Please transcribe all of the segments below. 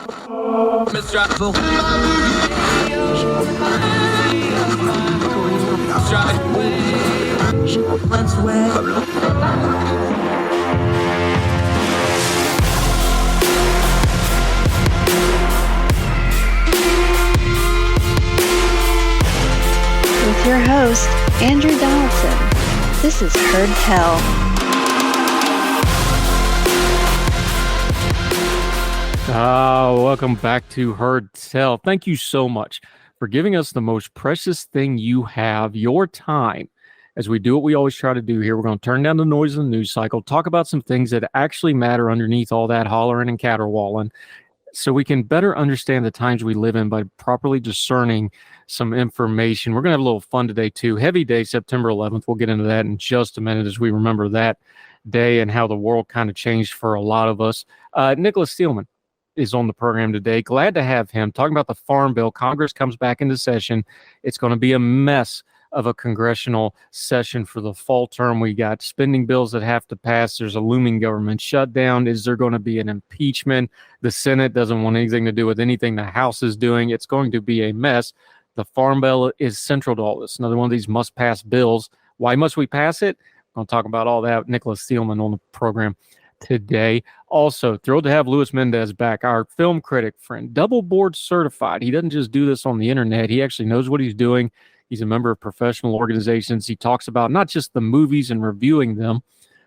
With your host, Andrew Donaldson. This is Heard Tell. Welcome back to Heard Tell. Thank you so much for giving us the most precious thing you have, your time. As we do what we always try to do here, we're going to turn down the noise of the news cycle, talk about some things that actually matter underneath all that hollering and caterwauling, so we can better understand the times we live in by properly discerning some information. We're going to have a little fun today, too. Heavy day, September 11th. We'll get into that in just a minute as we remember that day and how the world kind of changed for a lot of us. Nicholas Steelman is on the program today. Glad to have him talking about the Farm Bill. Congress comes back into session. It's going to be a mess of a congressional session for the fall term. We got spending bills that have to pass. There's a looming government shutdown. Is there going to be an impeachment? The Senate doesn't want anything to do with anything the House is doing. It's going to be a mess. The Farm Bill is central to all this. Another one of these must-pass bills. Why must we pass it? I'll talk about all that with Nicholas Steelman on the program today. Also, thrilled to have Luis Mendez back, our film critic friend, double board certified. He doesn't just do this on the internet. He actually knows what he's doing. He's a member of professional organizations. He talks about not just the movies and reviewing them,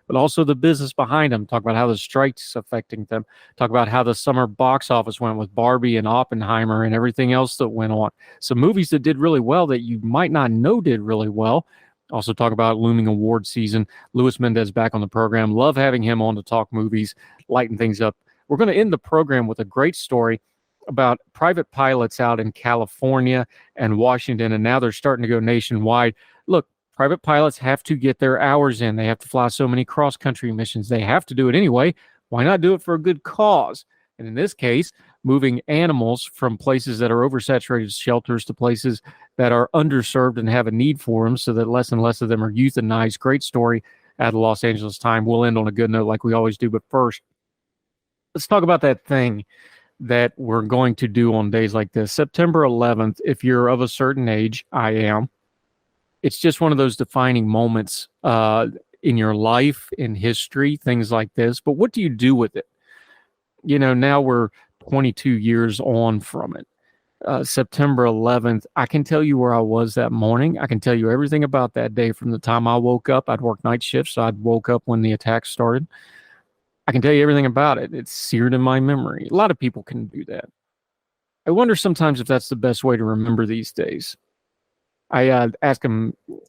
but also the business behind them. Talk about how the strike's affecting them. Talk about how the summer box office went with Barbie and Oppenheimer and everything else that went on. Some movies that did really well that you might not know did really well. Also talk about looming award season. Luis Mendez back on the program. Love having him on to talk movies, lighten things up. We're going to end the program with a great story about private pilots out in California and Washington, and now they're starting to go nationwide. Look, private pilots have to get their hours in. They have to fly so many cross-country missions. They have to do it anyway. Why not do it for a good cause? And in this case, moving animals from places that are oversaturated shelters to places that are underserved and have a need for them so that less and less of them are euthanized. Great story out of the Los Angeles Times. We'll end on a good note like we always do. But first, let's talk about that thing that we're going to do on days like this. September 11th, if you're of a certain age, I am. It's just one of those defining moments in your life, in history, things like this. But what do you do with it? You know, now we're 22 years on from it. September 11th, I can tell you where I was that morning. I can tell you everything about that day from the time I woke up. I'd work night shifts, so I'd woke up when the attack started. I can tell you everything about it. It's seared in my memory. A lot of people can do that. I wonder sometimes if that's the best way to remember these days. I asked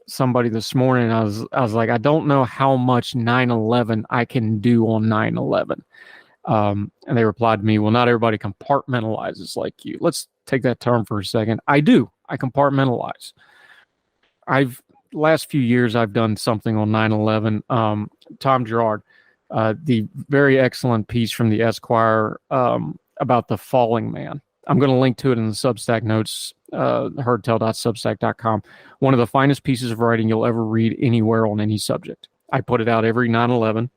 somebody this morning, I was like, I don't know how much 9/11 I can do on 9/11. And they replied to me, well, not everybody compartmentalizes like you. Let's take that term for a second. I do. I compartmentalize. Last few years, I've done something on 9/11. Tom Gerard, the very excellent piece from the Esquire about the Faling Man. I'm going to link to it in the Substack notes, heardtell.substack.com. One of the finest pieces of writing you'll ever read anywhere on any subject. I put it out every 9/11.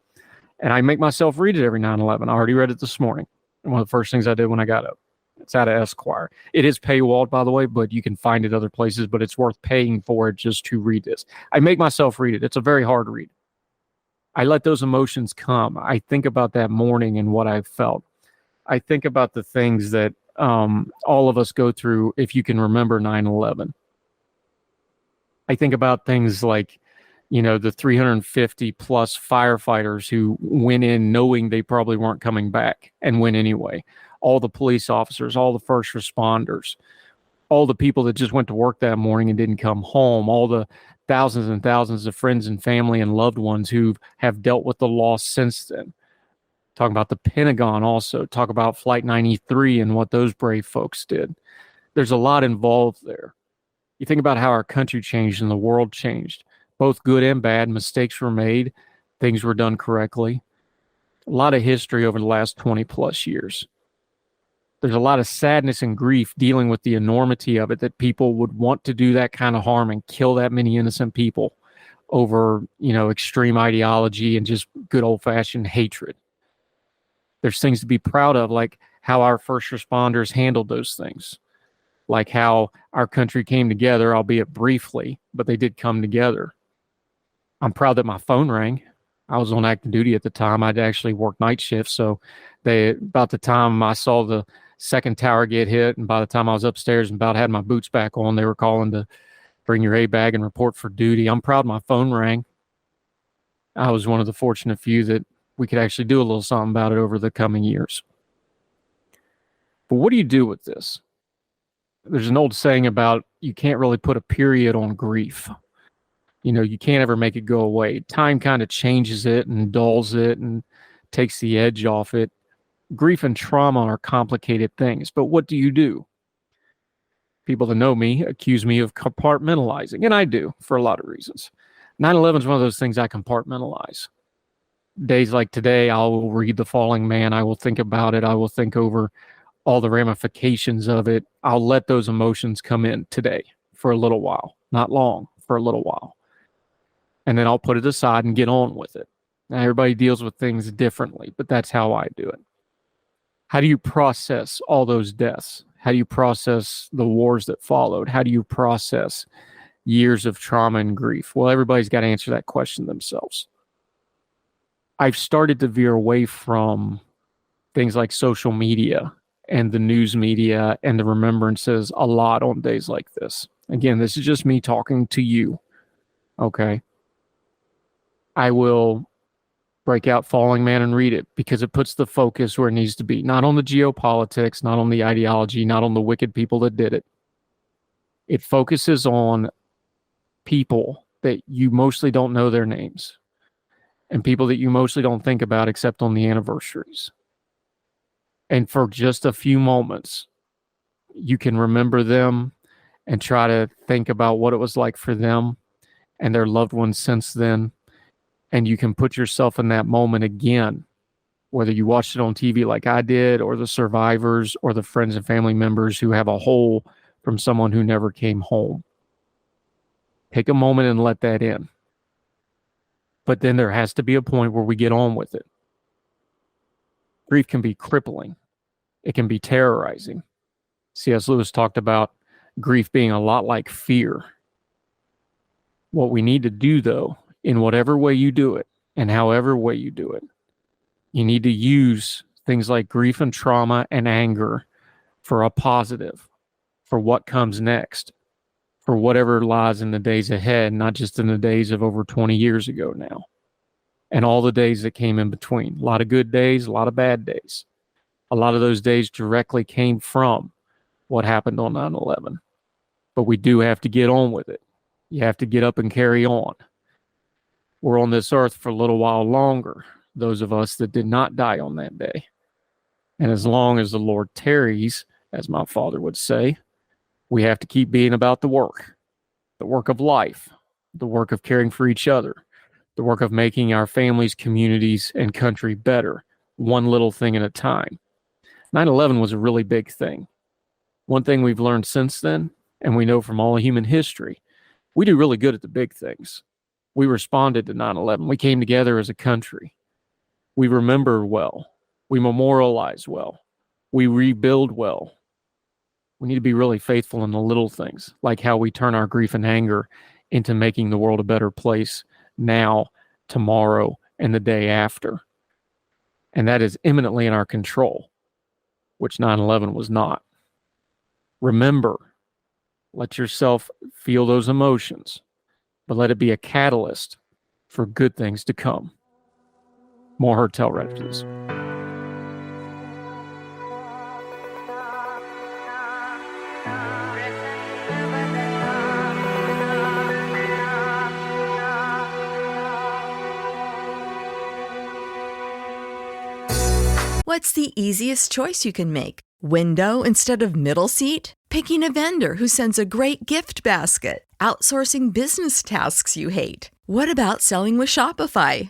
And I make myself read it every 9/11. I already read it this morning. One of the first things I did when I got up. It's out of Esquire. It is paywalled, by the way, but you can find it other places, but it's worth paying for it just to read this. I make myself read it. It's a very hard read. I let those emotions come. I think about that morning and what I felt. I think about the things that all of us go through if you can remember 9/11. I think about things like, you know, the 350 plus firefighters who went in knowing they probably weren't coming back and went anyway. All the police officers, all the first responders, all the people that just went to work that morning and didn't come home, all the thousands and thousands of friends and family and loved ones who have dealt with the loss since then. Talk about the Pentagon also. Talk about Flight 93 and what those brave folks did. There's a lot involved there. You think about how our country changed and the world changed. Both good and bad. Mistakes were made. Things were done correctly. A lot of history over the last 20 plus years. There's a lot of sadness and grief dealing with the enormity of it, that people would want to do that kind of harm and kill that many innocent people over, you know, extreme ideology and just good old fashioned hatred. There's things to be proud of, like how our first responders handled those things, like how our country came together, albeit briefly, but they did come together. I'm proud that my phone rang. I was on active duty at the time. I'd actually worked night shifts. So about the time I saw the second tower get hit, and by the time I was upstairs and about had my boots back on, they were calling to bring your A bag and report for duty. I'm proud my phone rang. I was one of the fortunate few that we could actually do a little something about it over the coming years. But what do you do with this? There's an old saying about you can't really put a period on grief. You can't ever make it go away. Time kind of changes it and dulls it and takes the edge off it. Grief and trauma are complicated things, but what do? People that know me accuse me of compartmentalizing, and I do for a lot of reasons. 9/11 is one of those things I compartmentalize. Days like today, I will read The Faling Man. I will think about it. I will think over all the ramifications of it. I'll let those emotions come in today for a little while, not long, for a little while. And then I'll put it aside and get on with it. Now, everybody deals with things differently, but that's how I do it. How do you process all those deaths? How do you process the wars that followed? How do you process years of trauma and grief? Well, everybody's got to answer that question themselves. I've started to veer away from things like social media and the news media and the remembrances a lot on days like this. Again, this is just me talking to you, okay? I will break out Falling Man and read it because it puts the focus where it needs to be. Not on the geopolitics, not on the ideology, not on the wicked people that did it. It focuses on people that you mostly don't know their names and people that you mostly don't think about except on the anniversaries. And for just a few moments, you can remember them and try to think about what it was like for them and their loved ones since then. And you can put yourself in that moment again, whether you watched it on TV like I did, or the survivors, or the friends and family members who have a hole from someone who never came home. Take a moment and let that in. But then there has to be a point where we get on with it. Grief can be crippling. It can be terrorizing. C.S. Lewis talked about grief being a lot like fear. What we need to do, though, in whatever way you do it, and however way you do it, you need to use things like grief and trauma and anger for a positive, for what comes next, for whatever lies in the days ahead, not just in the days of over 20 years ago now, and all the days that came in between. A lot of good days, a lot of bad days. A lot of those days directly came from what happened on 9/11. But we do have to get on with it. You have to get up and carry on. We're on this earth for a little while longer, those of us that did not die on that day. And as long as the Lord tarries, as my father would say, we have to keep being about the work of life, the work of caring for each other, the work of making our families, communities, and country better, one little thing at a time. 9/11 was a really big thing. One thing we've learned since then, and we know from all human history, we do really good at the big things. We responded to 9/11. We came together as a country. We remember well. We memorialize well. We rebuild well. We need to be really faithful in the little things, like how we turn our grief and anger into making the world a better place now, tomorrow, and the day after. And that is imminently in our control, which 9/11 was not. Remember, let yourself feel those emotions, but let it be a catalyst for good things to come. More Heard Tell right after this. What's the easiest choice you can make? Window instead of middle seat? Picking a vendor who sends a great gift basket? Outsourcing business tasks you hate? What about selling with Shopify?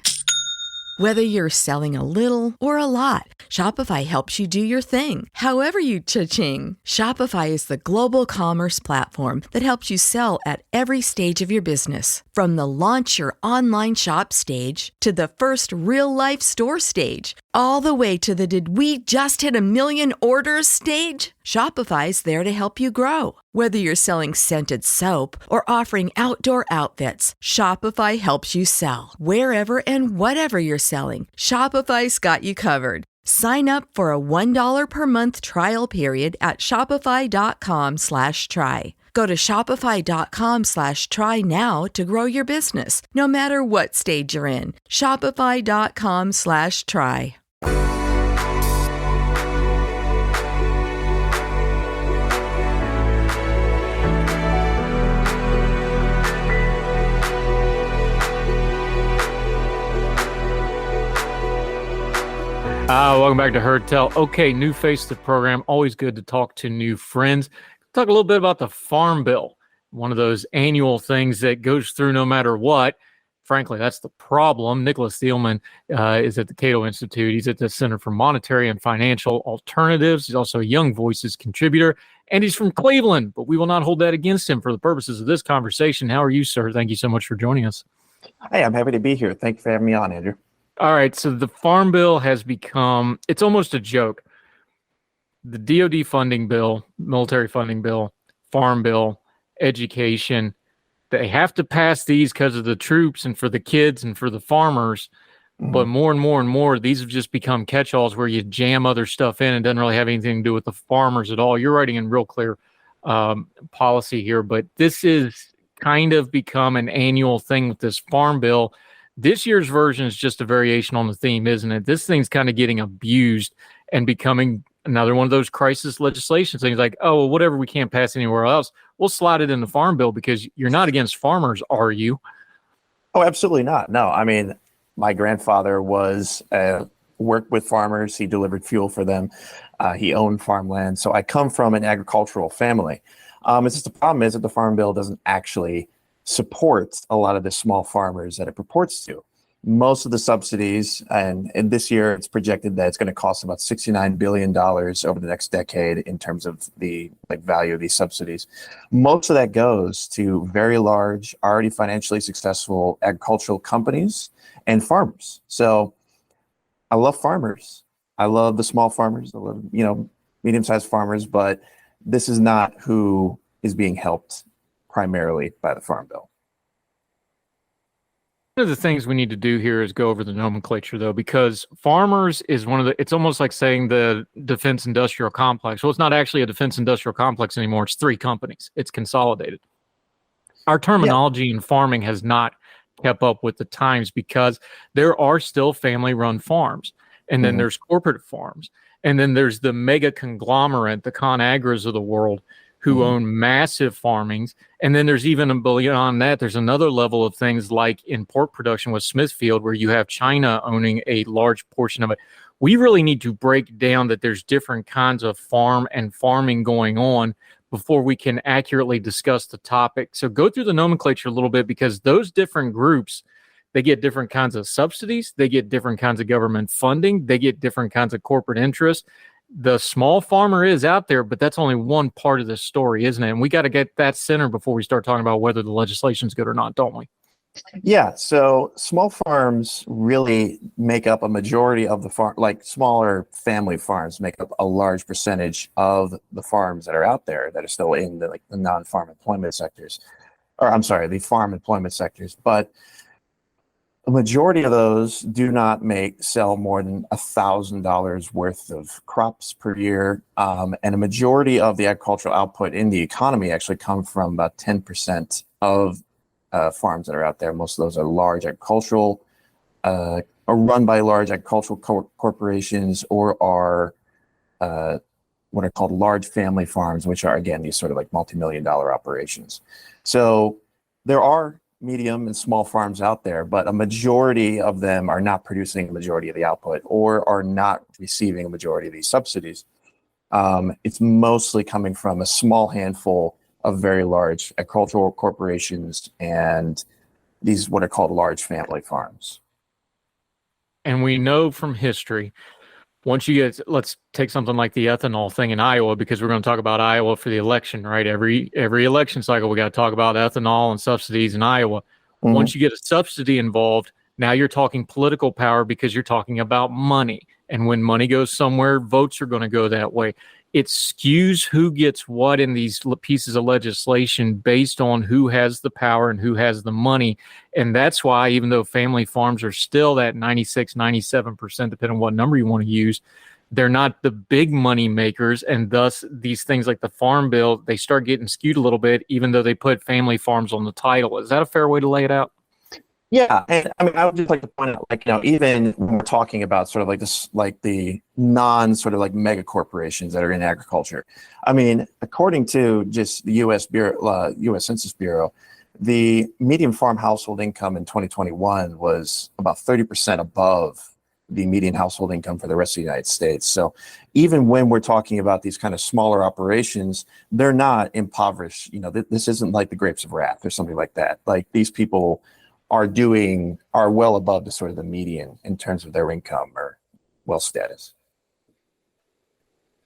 Whether you're selling a little or a lot, Shopify helps you do your thing, however you cha-ching. Shopify is the global commerce platform that helps you sell at every stage of your business. From the launch your online shop stage to the first real-life store stage, all the way to the did we just hit a million orders stage. Shopify's there to help you grow. Whether you're selling scented soap or offering outdoor outfits, Shopify helps you sell. Wherever and whatever you're selling, Shopify's got you covered. Sign up for a $1 per month trial period at shopify.com/try. Go to shopify.com/try now to grow your business, no matter what stage you're in. Shopify.com/try. Welcome back to Heard Tell. Okay, new face to the program. Always good to talk to new friends. Talk a little bit about the Farm Bill, one of those annual things that goes through no matter what. Frankly, that's the problem. Nicholas Thielman is at the Cato Institute. He's at the Center for Monetary and Financial Alternatives. He's also a Young Voices contributor, and he's from Cleveland, but we will not hold that against him for the purposes of this conversation. How are you, sir? Thank you so much for joining us. Hey, I'm happy to be here. Thank you for having me on, Andrew. All right, so the Farm Bill has become, it's almost a joke. The DoD funding bill, military funding bill, Farm Bill, education, they have to pass these because of the troops and for the kids and for the farmers. Mm-hmm. But more and more and more, these have just become catch-alls where you jam other stuff in and doesn't really have anything to do with the farmers at all. You're writing in real clear policy here, but this is kind of become an annual thing with this Farm Bill. This year's version is just a variation on the theme, isn't it? This thing's kind of getting abused and becoming another one of those crisis legislation things like, oh, well, whatever we can't pass anywhere else, we'll slide it in the Farm Bill because you're not against farmers, are you? Oh, absolutely not. No, I mean, my grandfather worked with farmers. He delivered fuel for them. He owned farmland. So I come from an agricultural family. It's just the problem is that the Farm Bill doesn't actually support a lot of the small farmers that it purports to. Most of the subsidies, and this year it's projected that it's going to cost about $69 billion over the next decade in terms of the value of these subsidies. Most of that goes to very large, already financially successful agricultural companies and farmers. So I love farmers. I love the small farmers. I love, medium-sized farmers, but this is not who is being helped primarily by the Farm Bill. One of the things we need to do here is go over the nomenclature, though, because farmers is it's almost like saying the defense industrial complex. Well, it's not actually a defense industrial complex anymore. It's three companies. It's consolidated. Our terminology in farming has not kept up with the times because there are still family-run farms, and then there's corporate farms, and then there's the mega conglomerate, the ConAgras of the world, who own massive farmings. And then there's even beyond that, there's another level of things like in pork production with Smithfield, where you have China owning a large portion of it. We really need to break down that there's different kinds of farm and farming going on before we can accurately discuss the topic. So go through the nomenclature a little bit, because those different groups, they get different kinds of subsidies, they get different kinds of government funding, they get different kinds of corporate interests. The small farmer is out there, but that's only one part of the story, isn't it? And we got to get that centered before we start talking about whether the legislation's good or not, don't we? Yeah, so small farms really make up a majority of the farm, like smaller family farms make up a large percentage of the farms that are out there that are still in the non-farm employment sectors, the farm employment sectors. But the majority of those do not sell more than $1,000 worth of crops per year. And a majority of the agricultural output in the economy actually come from about 10% of farms that are out there. Most of those are large agricultural, are run by large agricultural corporations, or are what are called large family farms, which are, again, these sort of like multi-million-dollar operations. So there are medium and small farms out there, but a majority of them are not producing a majority of the output or are not receiving a majority of these subsidies. It's mostly coming from a small handful of very large agricultural corporations and these what are called large family farms. And we know from history, once you get, let's take something like the ethanol thing in Iowa, because we're going to talk about Iowa for the election, right? Every election cycle, we got to talk about ethanol and subsidies in Iowa. Mhm. Once you get a subsidy involved, now you're talking political power because you're talking about money. And when money goes somewhere, votes are going to go that way. It skews who gets what in these pieces of legislation based on who has the power and who has the money. And that's why, even though family farms are still that 96, 97%, depending on what number you want to use, they're not the big money makers. And thus, these things like the farm bill, they start getting skewed a little bit, even though they put family farms on the title. Is that a fair way to lay it out? Yeah, and I mean, I would just like to point out, like, even when we're talking about sort of like this, like the non sort of like mega corporations that are in agriculture. I mean, according to just the U.S. Bureau, U.S. Census Bureau, the median farm household income in 2021 was about 30% above the median household income for the rest of the United States. So even when we're talking about these kind of smaller operations, they're not impoverished. This isn't like the grapes of wrath or something like that. Like, these people are well above the sort of the median in terms of their income or wealth status.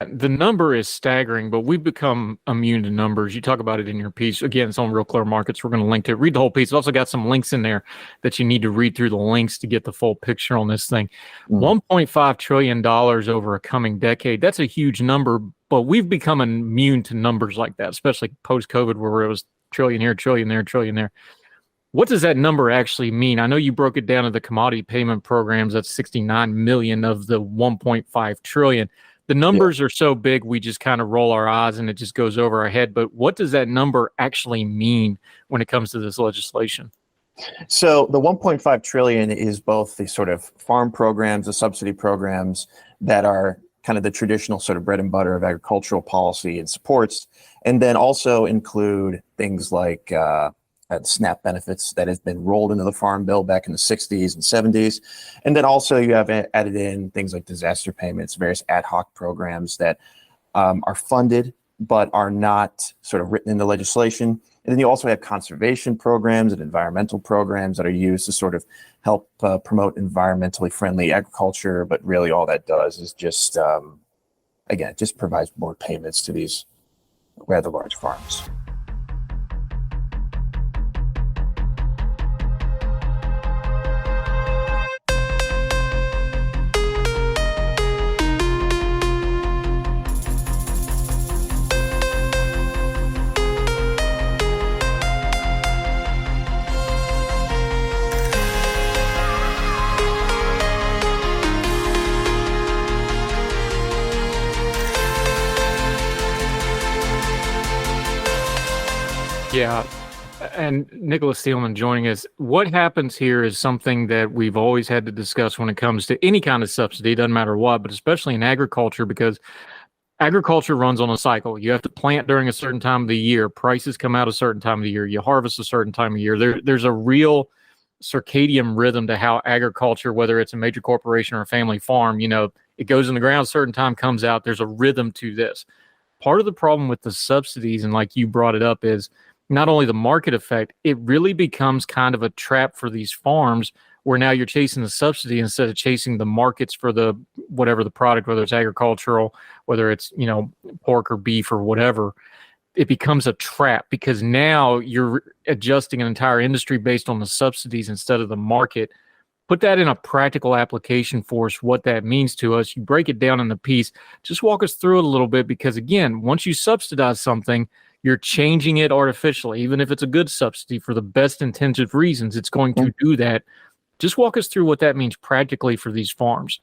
The number is staggering, but we've become immune to numbers. You talk about it in your piece. Again, it's on Real Clear Markets. We're going to link to it. Read the whole piece. It's also got some links in there that you need to read through the links to get the full picture on this thing. $1.5 trillion over a coming decade. That's a huge number, but we've become immune to numbers like that, especially post-COVID, where it was trillion here, trillion there, trillion there. What does that number actually mean? I know you broke it down to the commodity payment programs. That's 69 million of the 1.5 trillion. The numbers are so big, we just kind of roll our eyes and it just goes over our head. But what does that number actually mean when it comes to this legislation? So the 1.5 trillion is both the sort of farm programs, the subsidy programs that are kind of the traditional sort of bread and butter of agricultural policy and supports, and then also include things like SNAP benefits that has been rolled into the Farm Bill back in the 60s and 70s. And then also you have added in things like disaster payments, various ad hoc programs that are funded but are not sort of written into legislation. And then you also have conservation programs and environmental programs that are used to sort of help promote environmentally friendly agriculture. But really all that does is just, again, it just provides more payments to these rather large farms. Yeah. And Nicholas Steelman joining us. What happens here is something that we've always had to discuss when it comes to any kind of subsidy, doesn't matter what, but especially in agriculture, because agriculture runs on a cycle. You have to plant during a certain time of the year. Prices come out a certain time of the year. You harvest a certain time of year. There's a real circadian rhythm to how agriculture, whether it's a major corporation or a family farm, it goes in the ground, a certain time comes out. There's a rhythm to this. Part of the problem with the subsidies, and like you brought it up, is not only the market effect, it really becomes kind of a trap for these farms where now you're chasing the subsidy instead of chasing the markets for the whatever the product, whether it's agricultural, whether it's, pork or beef or whatever. It becomes a trap because now you're adjusting an entire industry based on the subsidies instead of the market. Put that in a practical application for us, what that means to us. You break it down in the piece. Just walk us through it a little bit, because again, once you subsidize something, you're changing it artificially. Even if it's a good subsidy for the best intensive reasons, it's going to do that. Just walk us through what that means practically for these farms.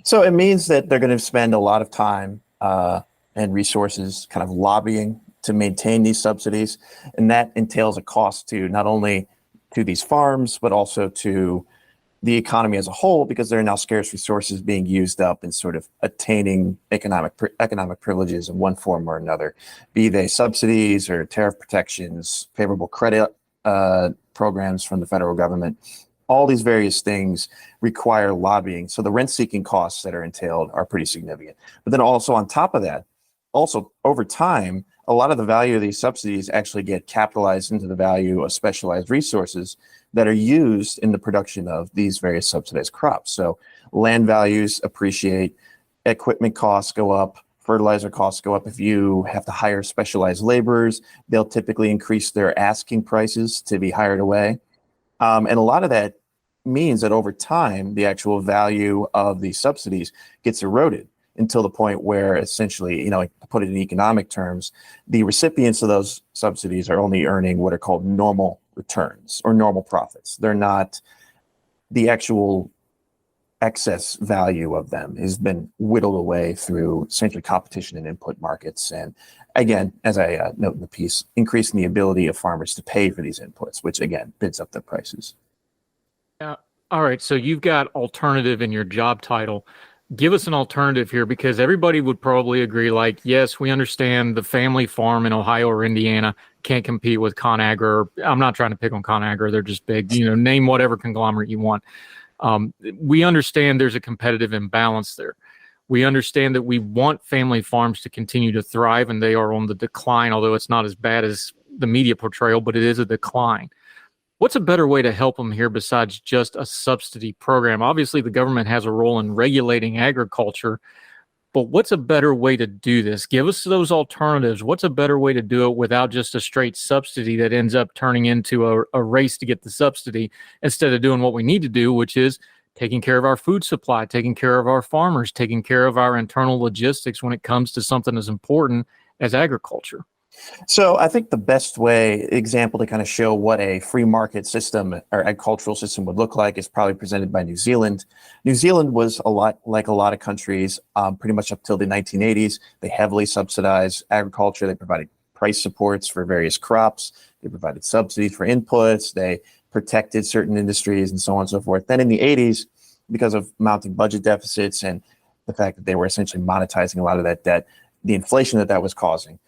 So it means that they're going to spend a lot of time and resources kind of lobbying to maintain these subsidies. And that entails a cost to not only to these farms, but also to the economy as a whole, because there are now scarce resources being used up in sort of attaining economic privileges in one form or another, be they subsidies or tariff protections, favorable credit programs from the federal government. All these various things require lobbying. So the rent-seeking costs that are entailed are pretty significant. But then also on top of that, also over time, a lot of the value of these subsidies actually get capitalized into the value of specialized resources that are used in the production of these various subsidized crops. So land values appreciate, equipment costs go up, fertilizer costs go up. If you have to hire specialized laborers, they'll typically increase their asking prices to be hired away. And a lot of that means that over time, the actual value of these subsidies gets eroded until the point where essentially, to put it in economic terms, the recipients of those subsidies are only earning what are called normal returns or normal profits. They're not the actual excess value of them has been whittled away through essentially competition in input markets. And again, as I note in the piece, increasing the ability of farmers to pay for these inputs, which again, bids up the prices. All right. So you've got alternative in your job title. Give us an alternative here, because everybody would probably agree, like, yes, we understand the family farm in Ohio or Indiana can't compete with ConAgra. I'm not trying to pick on ConAgra. They're just big, name whatever conglomerate you want. We understand there's a competitive imbalance there. We understand that we want family farms to continue to thrive, and they are on the decline, although it's not as bad as the media portrayal, but it is a decline. What's a better way to help them here besides just a subsidy program? Obviously, the government has a role in regulating agriculture, but what's a better way to do this? Give us those alternatives. What's a better way to do it without just a straight subsidy that ends up turning into a race to get the subsidy, instead of doing what we need to do, which is taking care of our food supply, taking care of our farmers, taking care of our internal logistics when it comes to something as important as agriculture? So I think the best example to kind of show what a free market system or agricultural system would look like is probably presented by New Zealand. New Zealand was a lot like a lot of countries, pretty much up till the 1980s. They heavily subsidized agriculture. They provided price supports for various crops. They provided subsidies for inputs. They protected certain industries and so on and so forth. Then in the 80s, because of mounting budget deficits and the fact that they were essentially monetizing a lot of that debt, the inflation that was causing,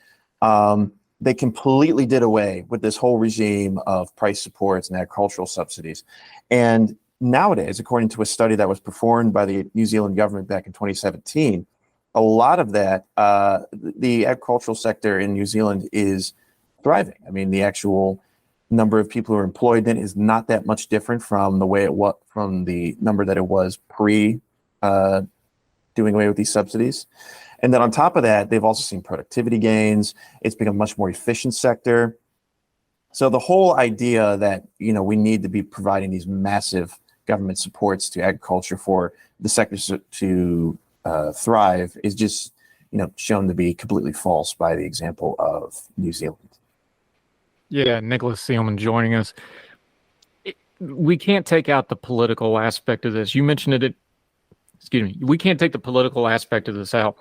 they completely did away with this whole regime of price supports and agricultural subsidies. And nowadays, according to a study that was performed by the New Zealand government back in 2017, a lot of that, the agricultural sector in New Zealand is thriving. I mean, the actual number of people who are employed in it is not that much different from the number that it was pre doing away with these subsidies. And then on top of that, they've also seen productivity gains. It's become a much more efficient sector. So the whole idea that, we need to be providing these massive government supports to agriculture for the sector to thrive is just, shown to be completely false by the example of New Zealand. Yeah, Nicholas Seelman joining us. We can't take out the political aspect of this. You mentioned it. Excuse me. We can't take the political aspect of this out.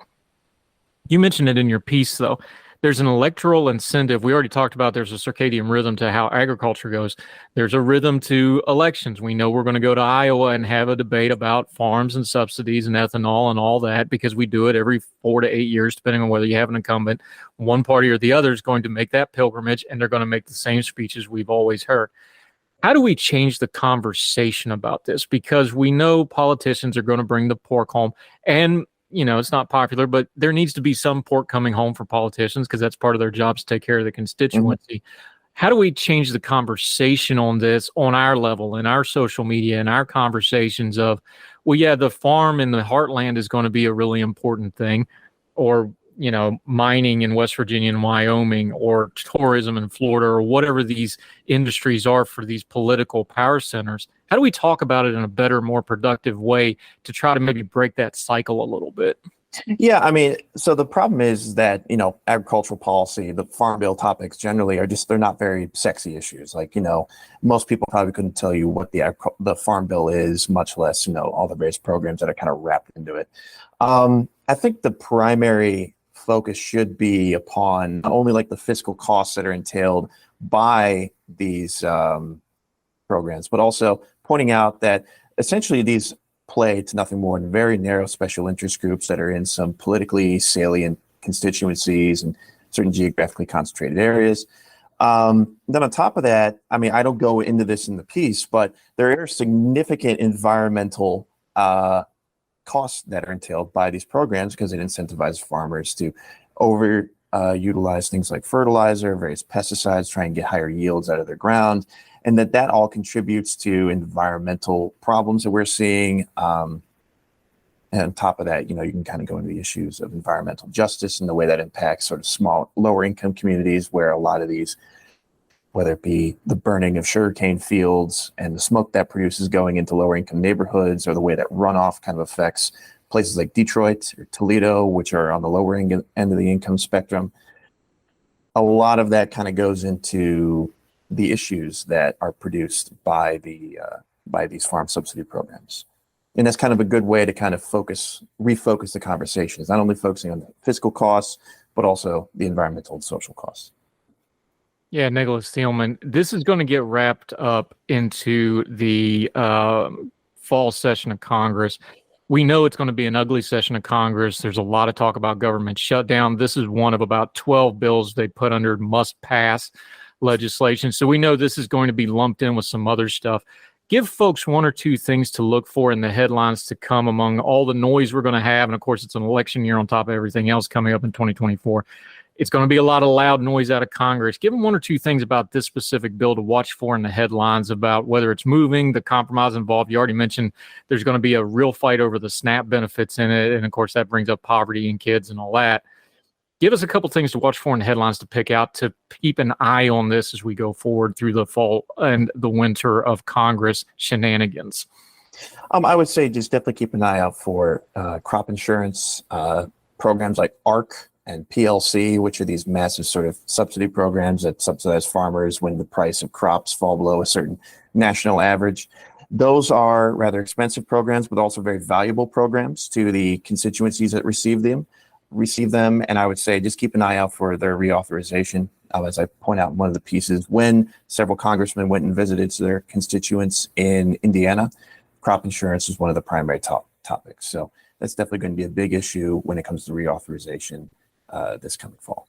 You mentioned it in your piece, though. There's an electoral incentive. We already talked about there's a circadian rhythm to how agriculture goes. There's a rhythm to elections. We know we're going to go to Iowa and have a debate about farms and subsidies and ethanol and all that, because we do it every 4 to 8 years, depending on whether you have an incumbent. One party or the other is going to make that pilgrimage, and they're going to make the same speeches we've always heard. How do we change the conversation about this? Because we know politicians are going to bring the pork home, and it's not popular, but there needs to be some pork coming home for politicians, because that's part of their job, to take care of the constituency. Mm-hmm. How do we change the conversation on this on our level, in our social media, in our conversations of, well, yeah, the farm in the heartland is going to be a really important thing, or, mining in West Virginia and Wyoming, or tourism in Florida, or whatever these industries are for these political power centers? How do we talk about it in a better, more productive way to try to maybe break that cycle a little bit? Yeah, I mean, so the problem is that, agricultural policy, the farm bill topics generally they're not very sexy issues. Like, most people probably couldn't tell you what the farm bill is, much less, all the various programs that are kind of wrapped into it. I think the primary focus should be upon not only like the fiscal costs that are entailed by these programs, but also pointing out that essentially these play to nothing more than very narrow special interest groups that are in some politically salient constituencies and certain geographically concentrated areas. Then on top of that, I mean, I don't go into this in the piece, but there are significant environmental costs that are entailed by these programs, because it incentivizes farmers to utilize things like fertilizer, various pesticides, try and get higher yields out of their ground, and that all contributes to environmental problems that we're seeing. And on top of that, you can kind of go into the issues of environmental justice and the way that impacts sort of small, lower income communities where a lot of these, whether it be the burning of sugarcane fields and the smoke that produces going into lower income neighborhoods, or the way that runoff kind of affects places like Detroit or Toledo, which are on the lower end of the income spectrum. A lot of that kind of goes into the issues that are produced by these farm subsidy programs. And that's kind of a good way to kind of refocus the conversations, not only focusing on the fiscal costs, but also the environmental and social costs. Yeah, Nicholas Thielman, this is going to get wrapped up into the fall session of Congress. We know it's going to be an ugly session of Congress. There's a lot of talk about government shutdown. This is one of about 12 bills they put under must-pass legislation. So we know this is going to be lumped in with some other stuff. Give folks one or two things to look for in the headlines to come among all the noise we're going to have. And of course, it's an election year on top of everything else coming up in 2024. It's going to be a lot of loud noise out of Congress. Give them one or two things about this specific bill to watch for in the headlines about whether it's moving, the compromise involved. You already mentioned there's going to be a real fight over the SNAP benefits in it. And of course, that brings up poverty and kids and all that. Give us a couple things to watch for in the headlines to pick out, to keep an eye on this as we go forward through the fall and the winter of Congress shenanigans. I would say just definitely keep an eye out for crop insurance programs like ARC and PLC, which are these massive sort of subsidy programs that subsidize farmers when the price of crops fall below a certain national average. Those are rather expensive programs, but also very valuable programs to the constituencies that receive them. And I would say just keep an eye out for their reauthorization. As I point out in one of the pieces, when several congressmen went and visited their constituents in Indiana, crop insurance was one of the primary topics. So that's definitely going to be a big issue when it comes to reauthorization this coming fall.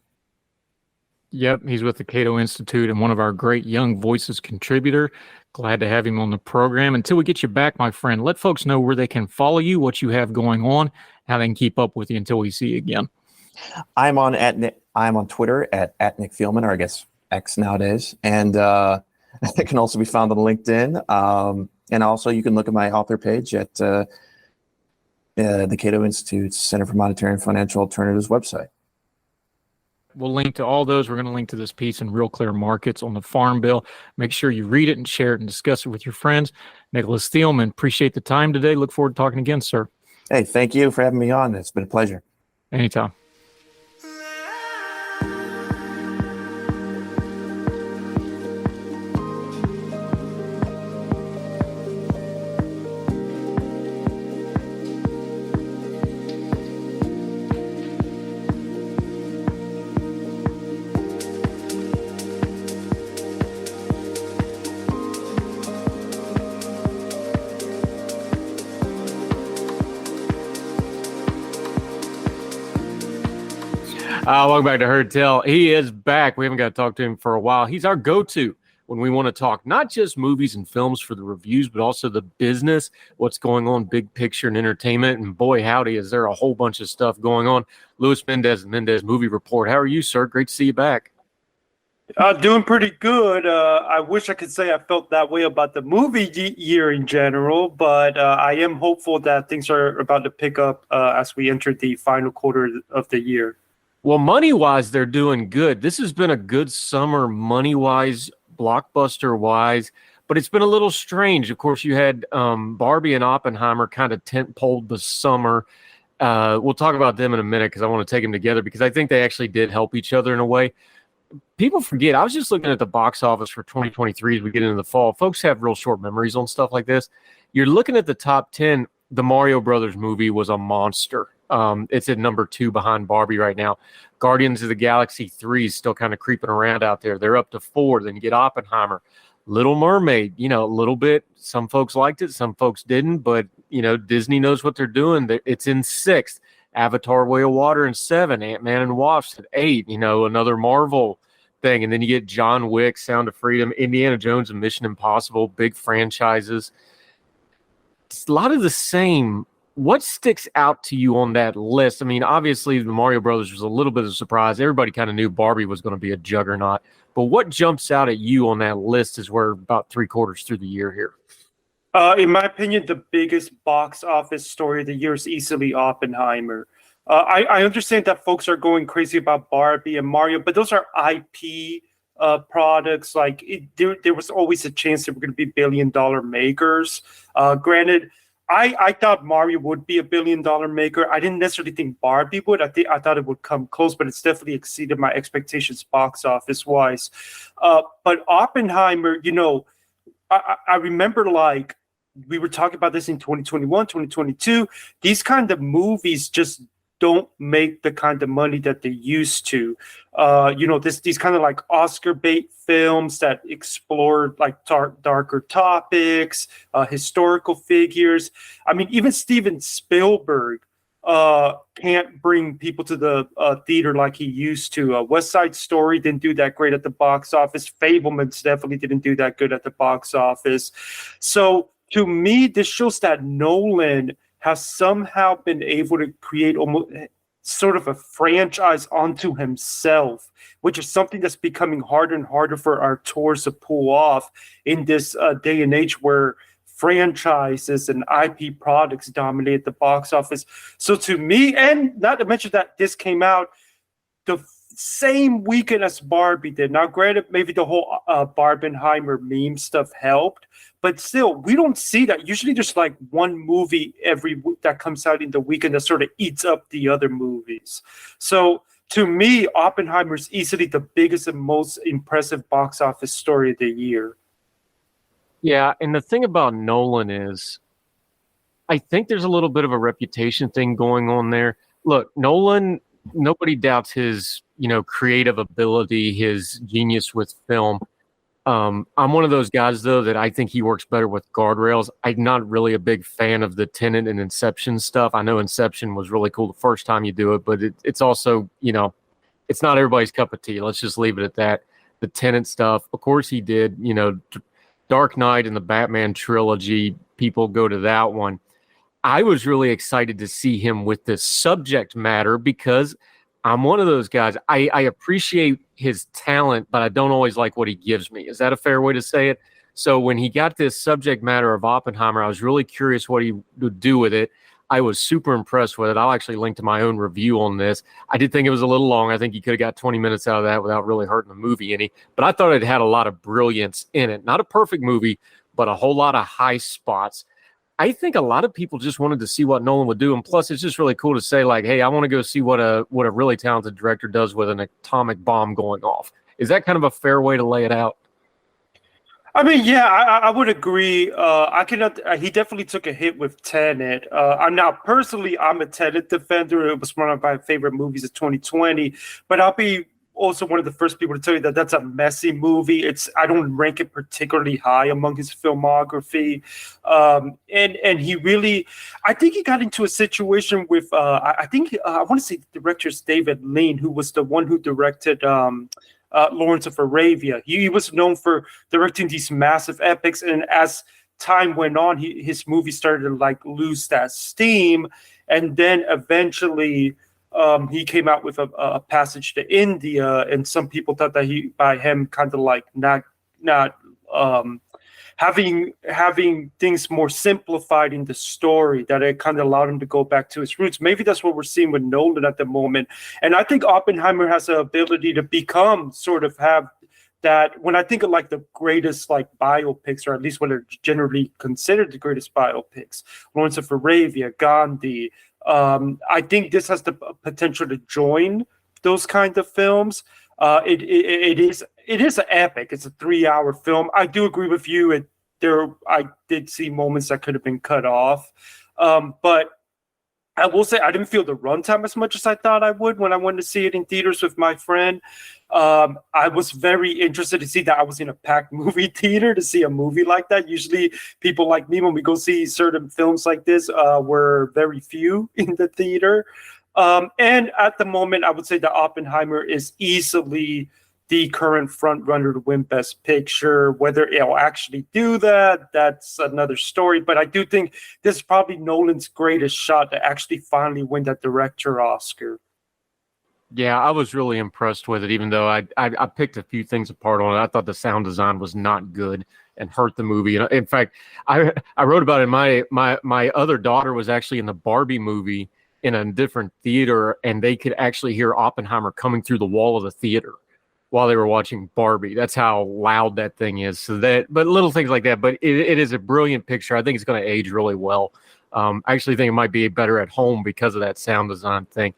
Yep, he's with the Cato Institute and one of our great Young Voices contributor. Glad to have him on the program. Until we get you back, my friend, let folks know where they can follow you, what you have going on, how they can keep up with you until we see you again. I'm on Twitter at Nick Thielman, or I guess X nowadays, and it can also be found on LinkedIn. And also, you can look at my author page at the Cato Institute's Center for Monetary and Financial Alternatives website. We'll link to all those. We're going to link to this piece in Real Clear Markets on the Farm Bill. Make sure you read it and share it and discuss it with your friends. Nicholas Thielman, appreciate the time today. Look forward to talking again, sir. Hey, thank you for having me on. It's been a pleasure. Anytime. Welcome back to Heard Tell. He is back. We haven't got to talk to him for a while. He's our go-to when we want to talk not just movies and films for the reviews, but also the business, what's going on, big picture and entertainment. And boy, howdy, is there a whole bunch of stuff going on. Luis Mendez and Mendez Movie Report. How are you, sir? Great to see you back. Doing pretty good. I wish I could say I felt that way about the movie year in general, but I am hopeful that things are about to pick up as we enter the final quarter of the year. Well, money-wise, they're doing good. This has been a good summer money-wise, blockbuster-wise, but it's been a little strange. Of course, you had Barbie and Oppenheimer kind of tent-poled the summer. We'll talk about them in a minute because I want to take them together because I think they actually did help each other in a way. People forget. I was just looking at the box office for 2023 as we get into the fall. Folks have real short memories on stuff like this. You're looking at the top 10. The Mario Brothers movie was a monster. It's at number 2 behind Barbie right now. Guardians of the Galaxy 3 is still kind of creeping around out there. They're up to 4. Then you get Oppenheimer. Little Mermaid, a little bit. Some folks liked it. Some folks didn't. But, Disney knows what they're doing. It's in 6th. Avatar Way of Water in 7. Ant-Man and Wasp at 8. Another Marvel thing. And then you get John Wick, Sound of Freedom, Indiana Jones and Mission Impossible, big franchises. It's a lot of the same what sticks out to you on that list? I mean, obviously, the Mario Brothers was a little bit of a surprise. Everybody kind of knew Barbie was going to be a juggernaut. But what jumps out at you on that list as we're about 3/4 through the year here? In my opinion, the biggest box office story of the year is easily Oppenheimer. I understand that folks are going crazy about Barbie and Mario, but those are IP products. Like there was always a chance they were going to be billion-dollar makers. Granted, I thought Mario would be a billion-dollar maker. I didn't necessarily think Barbie would. I thought it would come close, but it's definitely exceeded my expectations box office wise. But Oppenheimer, I remember like we were talking about this in 2021, 2022. These kind of movies just don't make the kind of money that they used to. These kind of like Oscar bait films that explore like darker topics, historical figures. I mean, even Steven Spielberg can't bring people to the theater like he used to. West Side Story didn't do that great at the box office. Fablemans definitely didn't do that good at the box office. So to me, this shows that Nolan has somehow been able to create almost sort of a franchise onto himself, which is something that's becoming harder and harder for our tours to pull off in this day and age where franchises and IP products dominate the box office. So to me, and not to mention that this came out the same weekend as Barbie did. Now, granted, maybe the whole Barbenheimer meme stuff helped, but still, we don't see that. Usually there's like one movie every week that comes out in the weekend that sort of eats up the other movies. So to me, Oppenheimer is easily the biggest and most impressive box office story of the year. Yeah, and the thing about Nolan is I think there's a little bit of a reputation thing going on there. Look, Nolan, nobody doubts his, creative ability, his genius with film. I'm one of those guys, though, that I think he works better with guardrails. I'm not really a big fan of the Tenet and Inception stuff. I know Inception was really cool the first time you do it, but it's also, it's not everybody's cup of tea. Let's just leave it at that. The Tenet stuff, of course he did, Dark Knight and the Batman trilogy, people go to that one. I was really excited to see him with this subject matter because I'm one of those guys. I appreciate his talent, but I don't always like what he gives me. Is that a fair way to say it? So when he got this subject matter of Oppenheimer, I was really curious what he would do with it. I was super impressed with it. I'll actually link to my own review on this. I did think it was a little long. I think he could have got 20 minutes out of that without really hurting the movie any. But I thought it had a lot of brilliance in it. Not a perfect movie, but a whole lot of high spots. I think a lot of people just wanted to see what Nolan would do. And plus, it's just really cool to say, like, hey, I want to go see what a really talented director does with an atomic bomb going off. Is that kind of a fair way to lay it out? I mean, yeah, I would agree. He definitely took a hit with Tenet. I'm a Tenet defender. It was one of my favorite movies of 2020. But I'll be also one of the first people to tell you that that's a messy movie. I don't rank it particularly high among his filmography. And he really, I think he got into a situation with, I want to say the director is David Lean, who was the one who directed Lawrence of Arabia. He was known for directing these massive epics, and as time went on, his movies started to like lose that steam, and then eventually he came out with a Passage to India, and some people thought that by him kind of like not having things more simplified in the story, that it kind of allowed him to go back to his roots. Maybe that's what we're seeing with Nolan at the moment. And I think Oppenheimer has the ability to become sort of have that. When I think of like the greatest like biopics, or at least what are generally considered the greatest biopics, Lawrence of Arabia, Gandhi, I think this has the potential to join those kind of films. It is an epic. It's a 3-hour film. I do agree with you. I did see moments that could have been cut off, but I will say I didn't feel the runtime as much as I thought I would when I went to see it in theaters with my friend. I was very interested to see that I was in a packed movie theater to see a movie like that. Usually people like me, when we go see certain films like this, were very few in the theater. And at the moment, I would say that Oppenheimer is easily the current front runner to win Best Picture. Whether it'll actually do that, that's another story. But I do think this is probably Nolan's greatest shot to actually finally win that director Oscar. Yeah, I was really impressed with it, even though I picked a few things apart on it. I thought the sound design was not good and hurt the movie. And in fact, I wrote about it. My other daughter was actually in the Barbie movie in a different theater, and they could actually hear Oppenheimer coming through the wall of the theater while they were watching Barbie. That's how loud that thing is. But little things like that. But it is a brilliant picture. I think it's going to age really well. I actually think it might be better at home because of that sound design thing.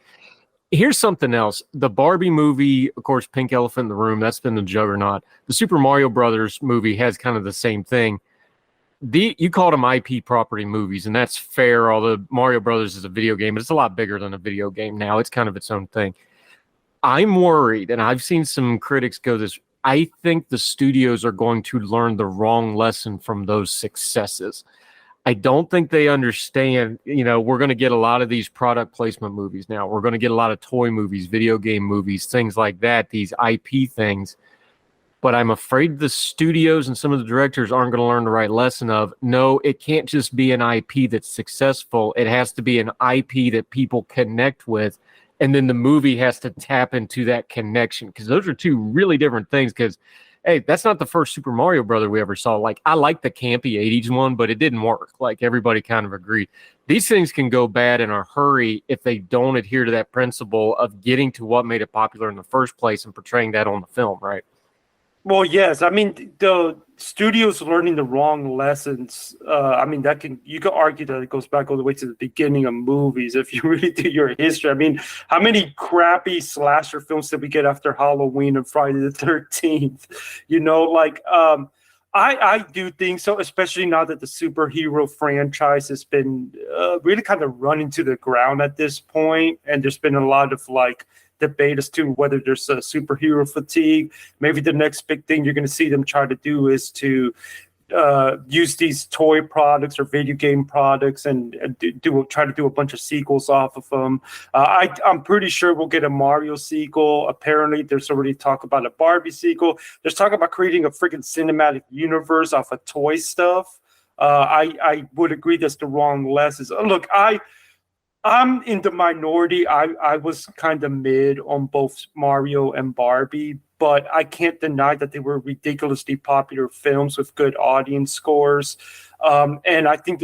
Here's something else. The Barbie movie, of course, Pink Elephant in the Room, that's been the juggernaut. The Super Mario Brothers movie has kind of the same thing. You called them IP property movies, and that's fair, although Mario Brothers is a video game, but it's a lot bigger than a video game now. It's kind of its own thing. I'm worried, and I've seen some critics go this, I think the studios are going to learn the wrong lesson from those successes. I don't think they understand, we're going to get a lot of these product placement movies now. We're going to get a lot of toy movies, video game movies, things like that, these IP things. But I'm afraid the studios and some of the directors aren't going to learn the right lesson of, no, it can't just be an IP that's successful. It has to be an IP that people connect with. And then the movie has to tap into that connection, because those are two really different things. Because hey, that's not the first Super Mario Brother we ever saw. Like, I like the campy 80s one, but it didn't work. Like, everybody kind of agreed. These things can go bad in a hurry if they don't adhere to that principle of getting to what made it popular in the first place and portraying that on the film, right? Well, yes. I mean, the studios learning the wrong lessons. You could argue that it goes back all the way to the beginning of movies. If you really do your history, I mean, how many crappy slasher films did we get after Halloween and Friday the 13th? I do think so, especially now that the superhero franchise has been really kind of running to the ground at this point, and there's been a lot of debate as to whether there's a superhero fatigue. Maybe the next big thing you're going to see them try to do is to use these toy products or video game products and try to do a bunch of sequels off of them. I'm pretty sure we'll get a Mario sequel. Apparently, there's already talk about a Barbie sequel. There's talk about creating a freaking cinematic universe off of toy stuff. I would agree that's the wrong lessons. Look, I'm in the minority. I was kind of mid on both Mario and Barbie, but I can't deny that they were ridiculously popular films with good audience scores. And I think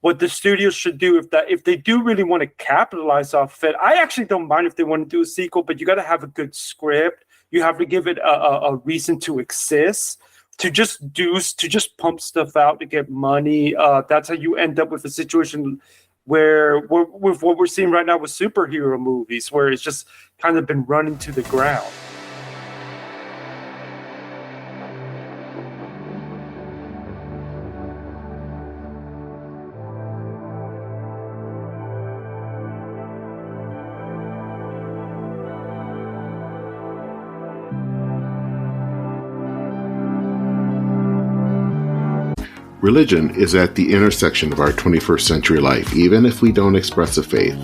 what the studios should do, if they do really want to capitalize off it, I actually don't mind if they want to do a sequel, but you got to have a good script. You have to give it a reason to exist. To just pump stuff out to get money. That's how you end up with a situation where with what we're seeing right now with superhero movies, where it's just kind of been running to the ground. Religion is at the intersection of our 21st century life, even if we don't express a faith.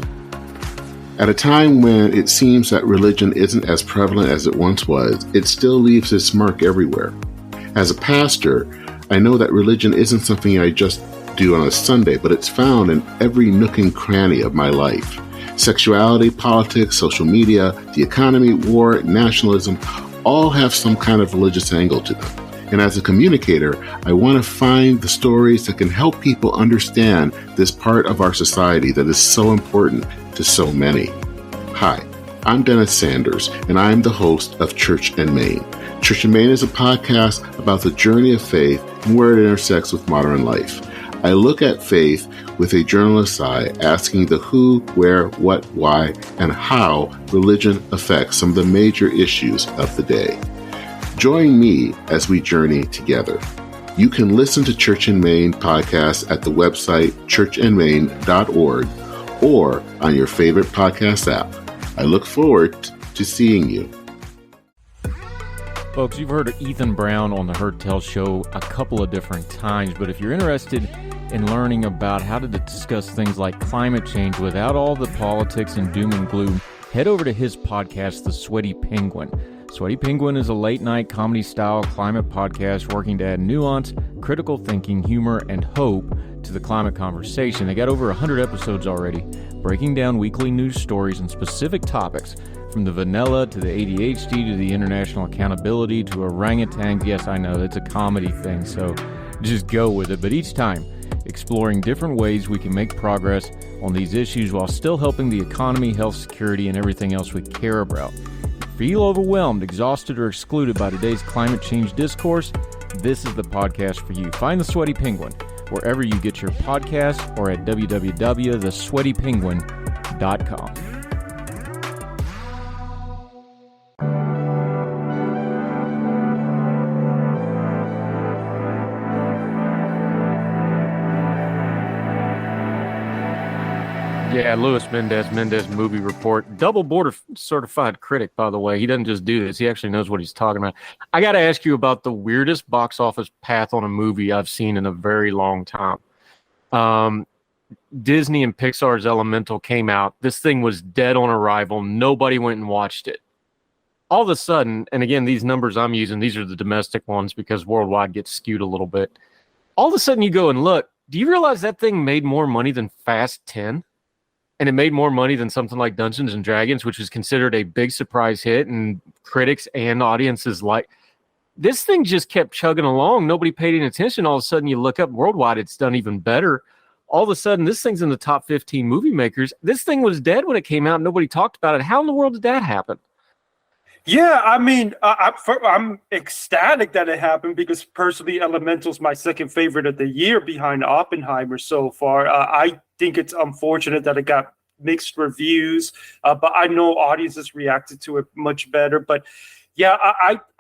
At a time when it seems that religion isn't as prevalent as it once was, it still leaves its mark everywhere. As a pastor, I know that religion isn't something I just do on a Sunday, but it's found in every nook and cranny of my life. Sexuality, politics, social media, the economy, war, nationalism, all have some kind of religious angle to them. And as a communicator, I want to find the stories that can help people understand this part of our society that is so important to so many. Hi, I'm Dennis Sanders, and I'm the host of Church and Main. Church and Main is a podcast about the journey of faith and where it intersects with modern life. I look at faith with a journalist's eye, asking the who, where, what, why, and how religion affects some of the major issues of the day. Join me as we journey together. You can listen to Church and Main podcast at the website churchandmain.org or on your favorite podcast app. I look forward to seeing you. Folks, you've heard of Ethan Brown on the Heard Tell Show a couple of different times, but if you're interested in learning about how to discuss things like climate change without all the politics and doom and gloom, head over to his podcast, The Sweaty Penguin. Sweaty Penguin is a late-night comedy-style climate podcast working to add nuance, critical thinking, humor, and hope to the climate conversation. They got over 100 episodes already, breaking down weekly news stories and specific topics, from the vanilla to the ADHD to the international accountability to orangutans. Yes, I know, it's a comedy thing, so just go with it. But each time, exploring different ways we can make progress on these issues while still helping the economy, health, security, and everything else we care about. Feel overwhelmed, exhausted, or excluded by today's climate change discourse? This is the podcast for you. Find the Sweaty Penguin wherever you get your podcasts or at www.thesweatypenguin.com. Yeah, Luis Mendez movie report. Double board certified critic, by the way. He doesn't just do this. He actually knows what he's talking about. I got to ask you about the weirdest box office path on a movie I've seen in a very long time. Disney and Pixar's Elemental came out. This thing was dead on arrival. Nobody went and watched it. All of a sudden, and again, these numbers I'm using, these are the domestic ones because worldwide gets skewed a little bit. All of a sudden you go and look, do you realize that thing made more money than Fast 10? And it made more money than something like Dungeons and Dragons, which was considered a big surprise hit, and critics and audiences like this thing just kept chugging along. Nobody paid any attention. All of a sudden, you look up worldwide, it's done even better. All of a sudden, this thing's in the top 15 movie makers. This thing was dead when it came out. Nobody talked about it. How in the world did that happen? Yeah, I mean, I'm ecstatic that it happened because personally, Elemental's my second favorite of the year behind Oppenheimer so far. I think it's unfortunate that it got mixed reviews, but I know audiences reacted to it much better. But yeah,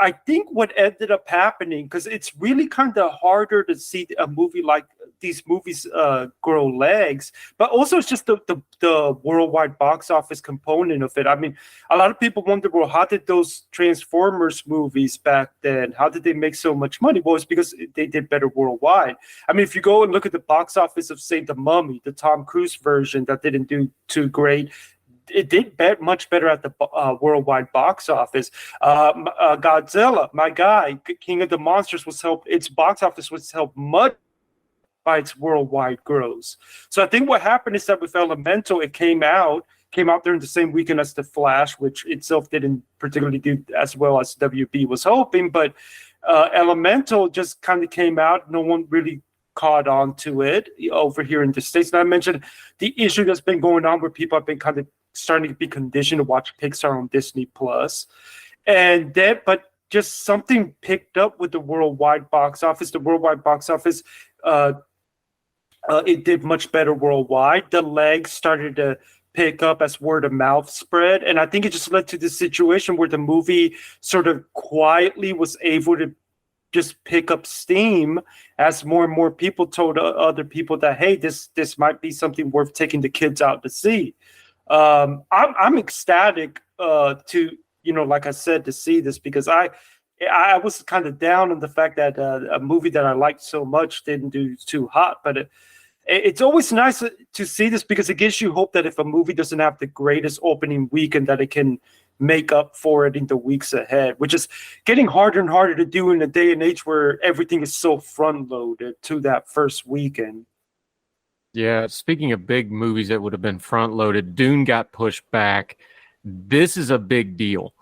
I think what ended up happening, because it's really kind of harder to see a movie like these movies grow legs, but also it's just the worldwide box office component of it. I mean, a lot of people wonder, well, how did those Transformers movies back then, how did they make so much money? Well, it's because they did better worldwide. I mean, if you go and look at the box office of, say, The Mummy, the Tom Cruise version that didn't do too great, it did much better at the worldwide box office. Godzilla, my guy, King of the Monsters, its box office was helped much by its worldwide gross. So I think what happened is that with Elemental, it came out during the same weekend as The Flash, which itself didn't particularly do as well as WB was hoping, but Elemental just kind of came out. No one really caught on to it over here in the States. And I mentioned the issue that's been going on where people have been kind of starting to be conditioned to watch Pixar on Disney Plus. But just something picked up with the worldwide box office. The worldwide box office, it did much better worldwide. The legs started to pick up as word of mouth spread. And I think it just led to this situation where the movie sort of quietly was able to just pick up steam as more and more people told other people that, hey, this might be something worth taking the kids out to see. I'm ecstatic to, like I said, to see this, because I was kind of down on the fact that a movie that I liked so much didn't do too hot, but it's always nice to see this because it gives you hope that if a movie doesn't have the greatest opening weekend, that it can make up for it in the weeks ahead, which is getting harder and harder to do in a day and age where everything is so front loaded to that first weekend. Yeah, speaking of big movies that would have been front loaded, Dune got pushed back. This is a big deal.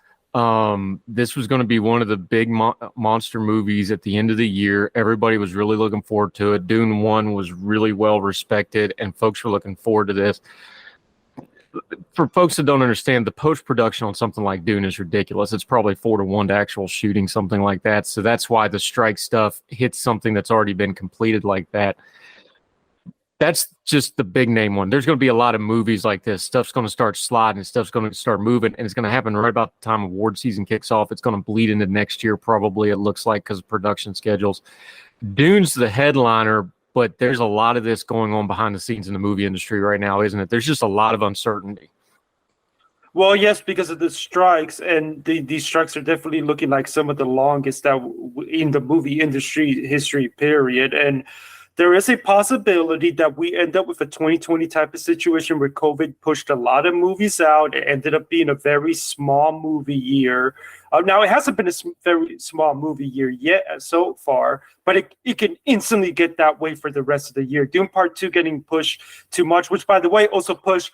This was going to be one of the big monster movies at the end of the year. Everybody was really looking forward to it. Dune 1 was really well respected, and folks were looking forward to this. For folks that don't understand, the post-production on something like Dune is ridiculous. It's probably 4-to-1 to actual shooting, something like that. So that's why the strike stuff hits something that's already been completed like that. That's just the big name one. There's going to be a lot of movies like this. Stuff's going to start sliding and stuff's going to start moving, and it's going to happen right about the time award season kicks off. It's going to bleed into next year probably, it looks like, because of production schedules. Dune's the headliner, but there's a lot of this going on behind the scenes in the movie industry right now, isn't it? There's just a lot of uncertainty. Well, yes, because of the strikes, and these strikes are definitely looking like some of the longest that in the movie industry history period. And there is a possibility that we end up with a 2020 type of situation where COVID pushed a lot of movies out. It ended up being a very small movie year. Now, it hasn't been a very small movie year yet so far, but it can instantly get that way for the rest of the year. Doom Part 2 getting pushed too much, which, by the way, also pushed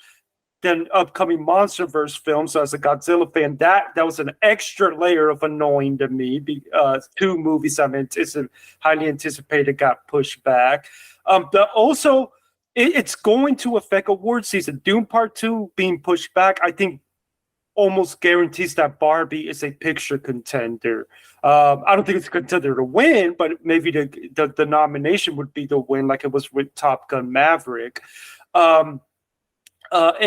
the upcoming MonsterVerse film. So as a Godzilla fan, that was an extra layer of annoying to me. Two movies I'm highly anticipated got pushed back. It's going to affect award season. Doom Part 2 being pushed back, I think, almost guarantees that Barbie is a picture contender. I don't think it's a contender to win, but maybe the nomination would be the win, like it was with Top Gun Maverick. And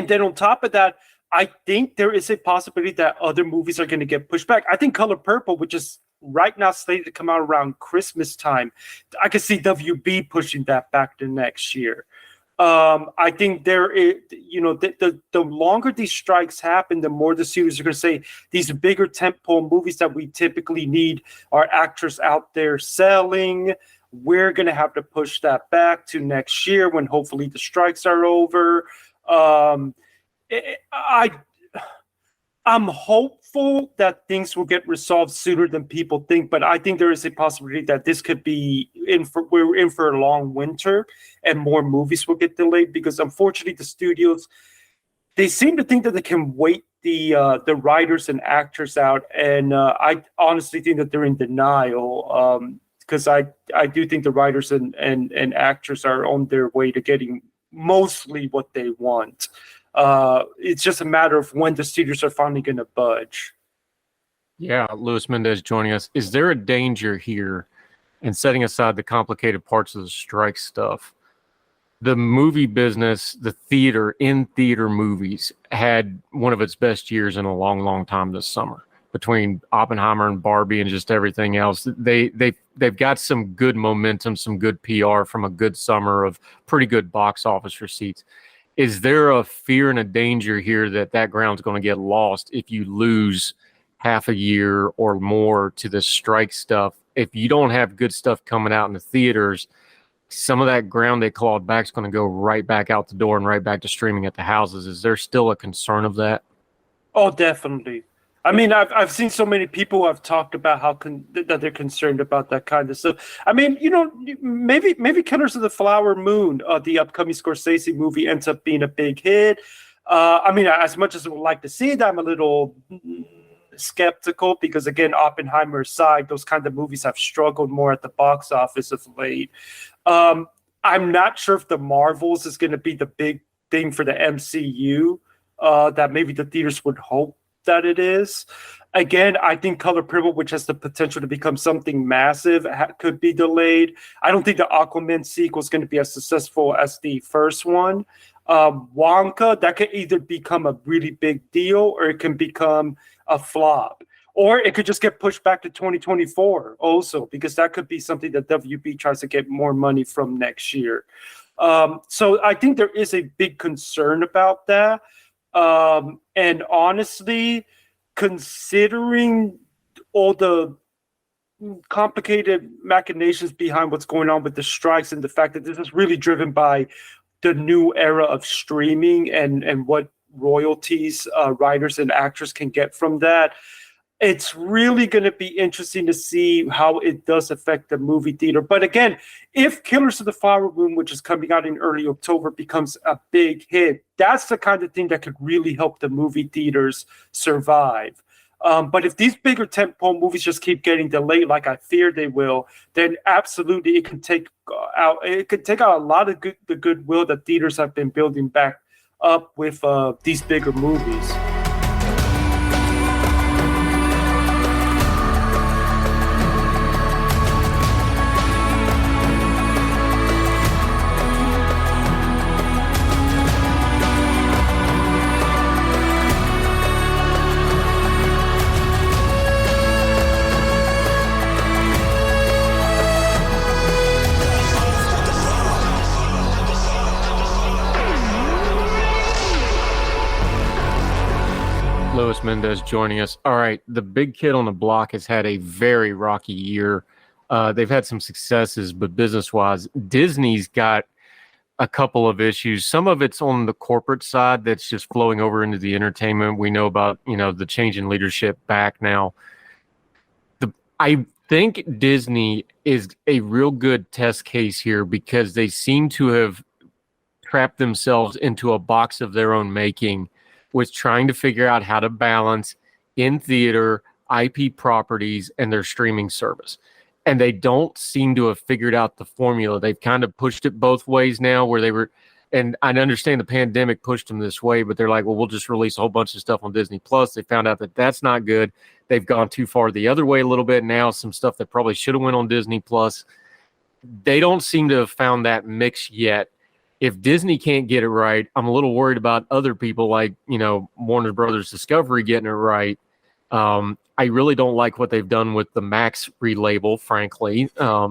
then on top of that, I think there is a possibility that other movies are going to get pushed back. I think Color Purple, which is right now slated to come out around Christmas time, I could see WB pushing that back to next year. I think there is, the longer these strikes happen, the more the studios are going to say these bigger tentpole movies that we typically need our actors out there selling. We're going to have to push that back to next year when hopefully the strikes are over. I'm hopeful that things will get resolved sooner than people think, but I think there is a possibility that this could be we're in for a long winter and more movies will get delayed because unfortunately the studios, they seem to think that they can wait the writers and actors out, and I honestly think that they're in denial because I do think the writers and actors are on their way to getting mostly what they want. It's just a matter of when the studios are finally going to budge. Yeah, Luis Mendez joining us. Is there a danger here, and setting aside the complicated parts of the strike stuff, the movie business, the in-theater movies had one of its best years in a long, long time this summer. Between Oppenheimer and Barbie and just everything else, they've got some good momentum, some good PR from a good summer of pretty good box office receipts. Is there a fear and a danger here that ground's going to get lost if you lose half a year or more to the strike stuff? If you don't have good stuff coming out in the theaters, some of that ground they clawed back is going to go right back out the door and right back to streaming at the houses. Is there still a concern of that? Oh, definitely. I mean, I've seen so many people who have talked about that they're concerned about that kind of stuff. I mean, maybe Killers of the Flower Moon, the upcoming Scorsese movie, ends up being a big hit. I mean, as much as I would like to see that, I'm a little skeptical because, again, Oppenheimer aside, those kind of movies have struggled more at the box office of late. I'm not sure if the Marvels is going to be the big thing for the MCU that maybe the theaters would hope that it is. Again, I think Color Purple, which has the potential to become something massive, could be delayed. I don't think the Aquaman sequel is going to be as successful as the first one. Wonka, that could either become a really big deal or it can become a flop. Or it could just get pushed back to 2024 also, because that could be something that WB tries to get more money from next year. So I think there is a big concern about that. And honestly, considering all the complicated machinations behind what's going on with the strikes and the fact that this is really driven by the new era of streaming and what royalties writers and actors can get from that, it's really going to be interesting to see how it does affect the movie theater. But again, if Killers of the Flower Moon, which is coming out in early October, becomes a big hit, that's the kind of thing that could really help the movie theaters survive. But if these bigger tentpole movies just keep getting delayed, like I fear they will, then absolutely it can take out a lot of the goodwill that theaters have been building back up with these bigger movies. Luis Mendez joining us. All right, the big kid on the block has had a very rocky year. They've had some successes, but business-wise, Disney's got a couple of issues. Some of it's on the corporate side that's just flowing over into the entertainment. We know about, the change in leadership back now. I think Disney is a real good test case here because they seem to have trapped themselves into a box of their own making with trying to figure out how to balance in theater, IP properties, and their streaming service. And they don't seem to have figured out the formula. They've kind of pushed it both ways now where they were, and I understand the pandemic pushed them this way, but they're like, well, we'll just release a whole bunch of stuff on Disney Plus. They found out that that's not good. They've gone too far the other way a little bit. Now some stuff that probably should have went on Disney Plus. They don't seem to have found that mix yet. If Disney can't get it right, I'm a little worried about other people like, Warner Brothers Discovery getting it right. I really don't like what they've done with the Max relabel, frankly,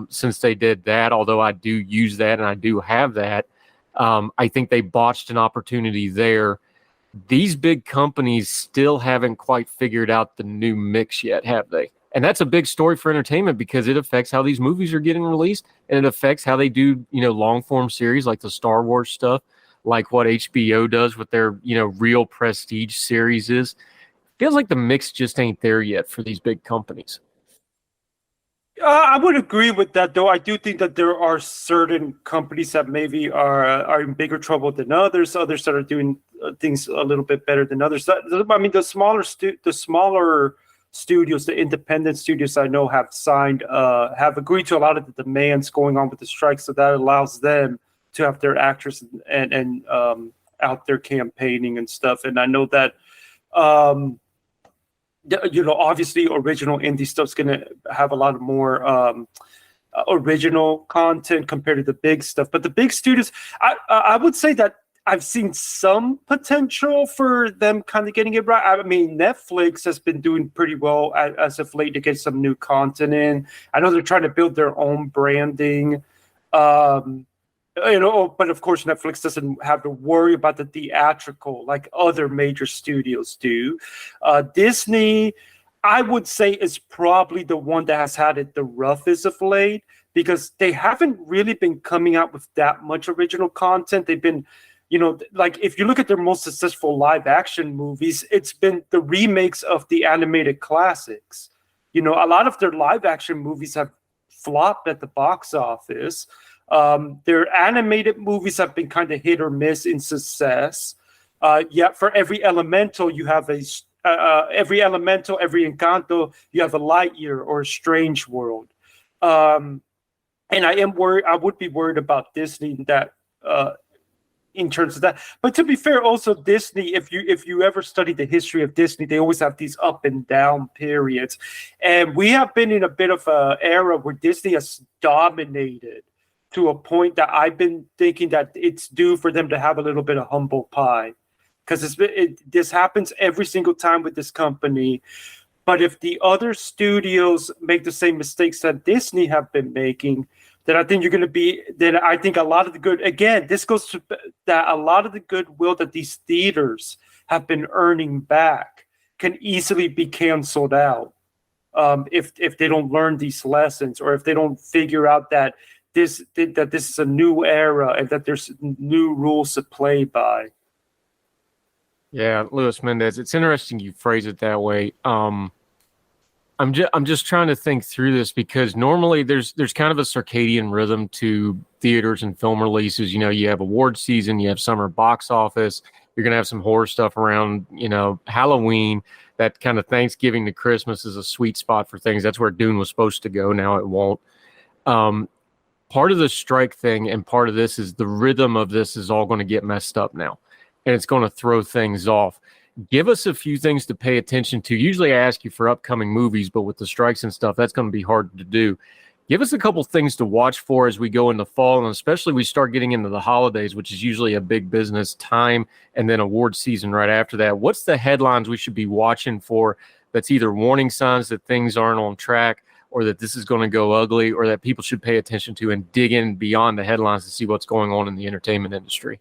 since they did that, although I do use that and I do have that. I think they botched an opportunity there. These big companies still haven't quite figured out the new mix yet, have they? And that's a big story for entertainment because it affects how these movies are getting released, and it affects how they do, long form series like the Star Wars stuff, like what HBO does with their, real prestige series is. Feels like the mix just ain't there yet for these big companies. I would agree with that, though. I do think that there are certain companies that maybe are in bigger trouble than others. Others that are doing things a little bit better than others. I mean, the smaller studios, the independent studios I know have agreed to a lot of the demands going on with the strike, so that allows them to have their actors and out there campaigning and stuff. And I know that. Obviously, original indie stuff's going to have a lot of more original content compared to the big stuff. But the big studios, I would say that I've seen some potential for them kind of getting it right. I mean, Netflix has been doing pretty well as of late to get some new content in. I know they're trying to build their own branding. But of course, Netflix doesn't have to worry about the theatrical like other major studios do. Disney, I would say, is probably the one that has had it the roughest of late because they haven't really been coming out with that much original content. They've been, like if you look at their most successful live action movies, it's been the remakes of the animated classics. A lot of their live action movies have flopped at the box office. Their animated movies have been kind of hit or miss in success. Yet for every elemental, you have every Encanto, you have a Lightyear or a Strange World. And I am worried. I would be worried about Disney that in terms of that. But to be fair, also Disney, if you ever study the history of Disney, they always have these up and down periods, and we have been in a bit of an era where Disney has dominated. To a point that I've been thinking that it's due for them to have a little bit of humble pie, because this happens every single time with this company. But if the other studios make the same mistakes that Disney have been making, then I think I think a lot of the good, again, this goes to that a lot of the goodwill that these theaters have been earning back can easily be canceled out if they don't learn these lessons, or if they don't figure out that this is a new era and that there's new rules to play by. Yeah, Luis Mendez, it's interesting you phrase it that way. I'm just trying to think through this because normally there's kind of a circadian rhythm to theaters and film releases. You have award season, you have summer box office, you're gonna have some horror stuff around, Halloween. That kind of Thanksgiving to Christmas is a sweet spot for things. That's where Dune was supposed to go. Now it won't. Part of the strike thing and part of this is the rhythm of this is all going to get messed up now, and it's going to throw things off. Give us a few things to pay attention to. Usually I ask you for upcoming movies, but with the strikes and stuff, that's going to be hard to do. Give us a couple things to watch for as we go into fall, and especially we start getting into the holidays, which is usually a big business time, and then award season right after that. What's the headlines we should be watching for that's either warning signs that things aren't on track, or that this is going to go ugly, or that people should pay attention to and dig in beyond the headlines to see what's going on in the entertainment industry?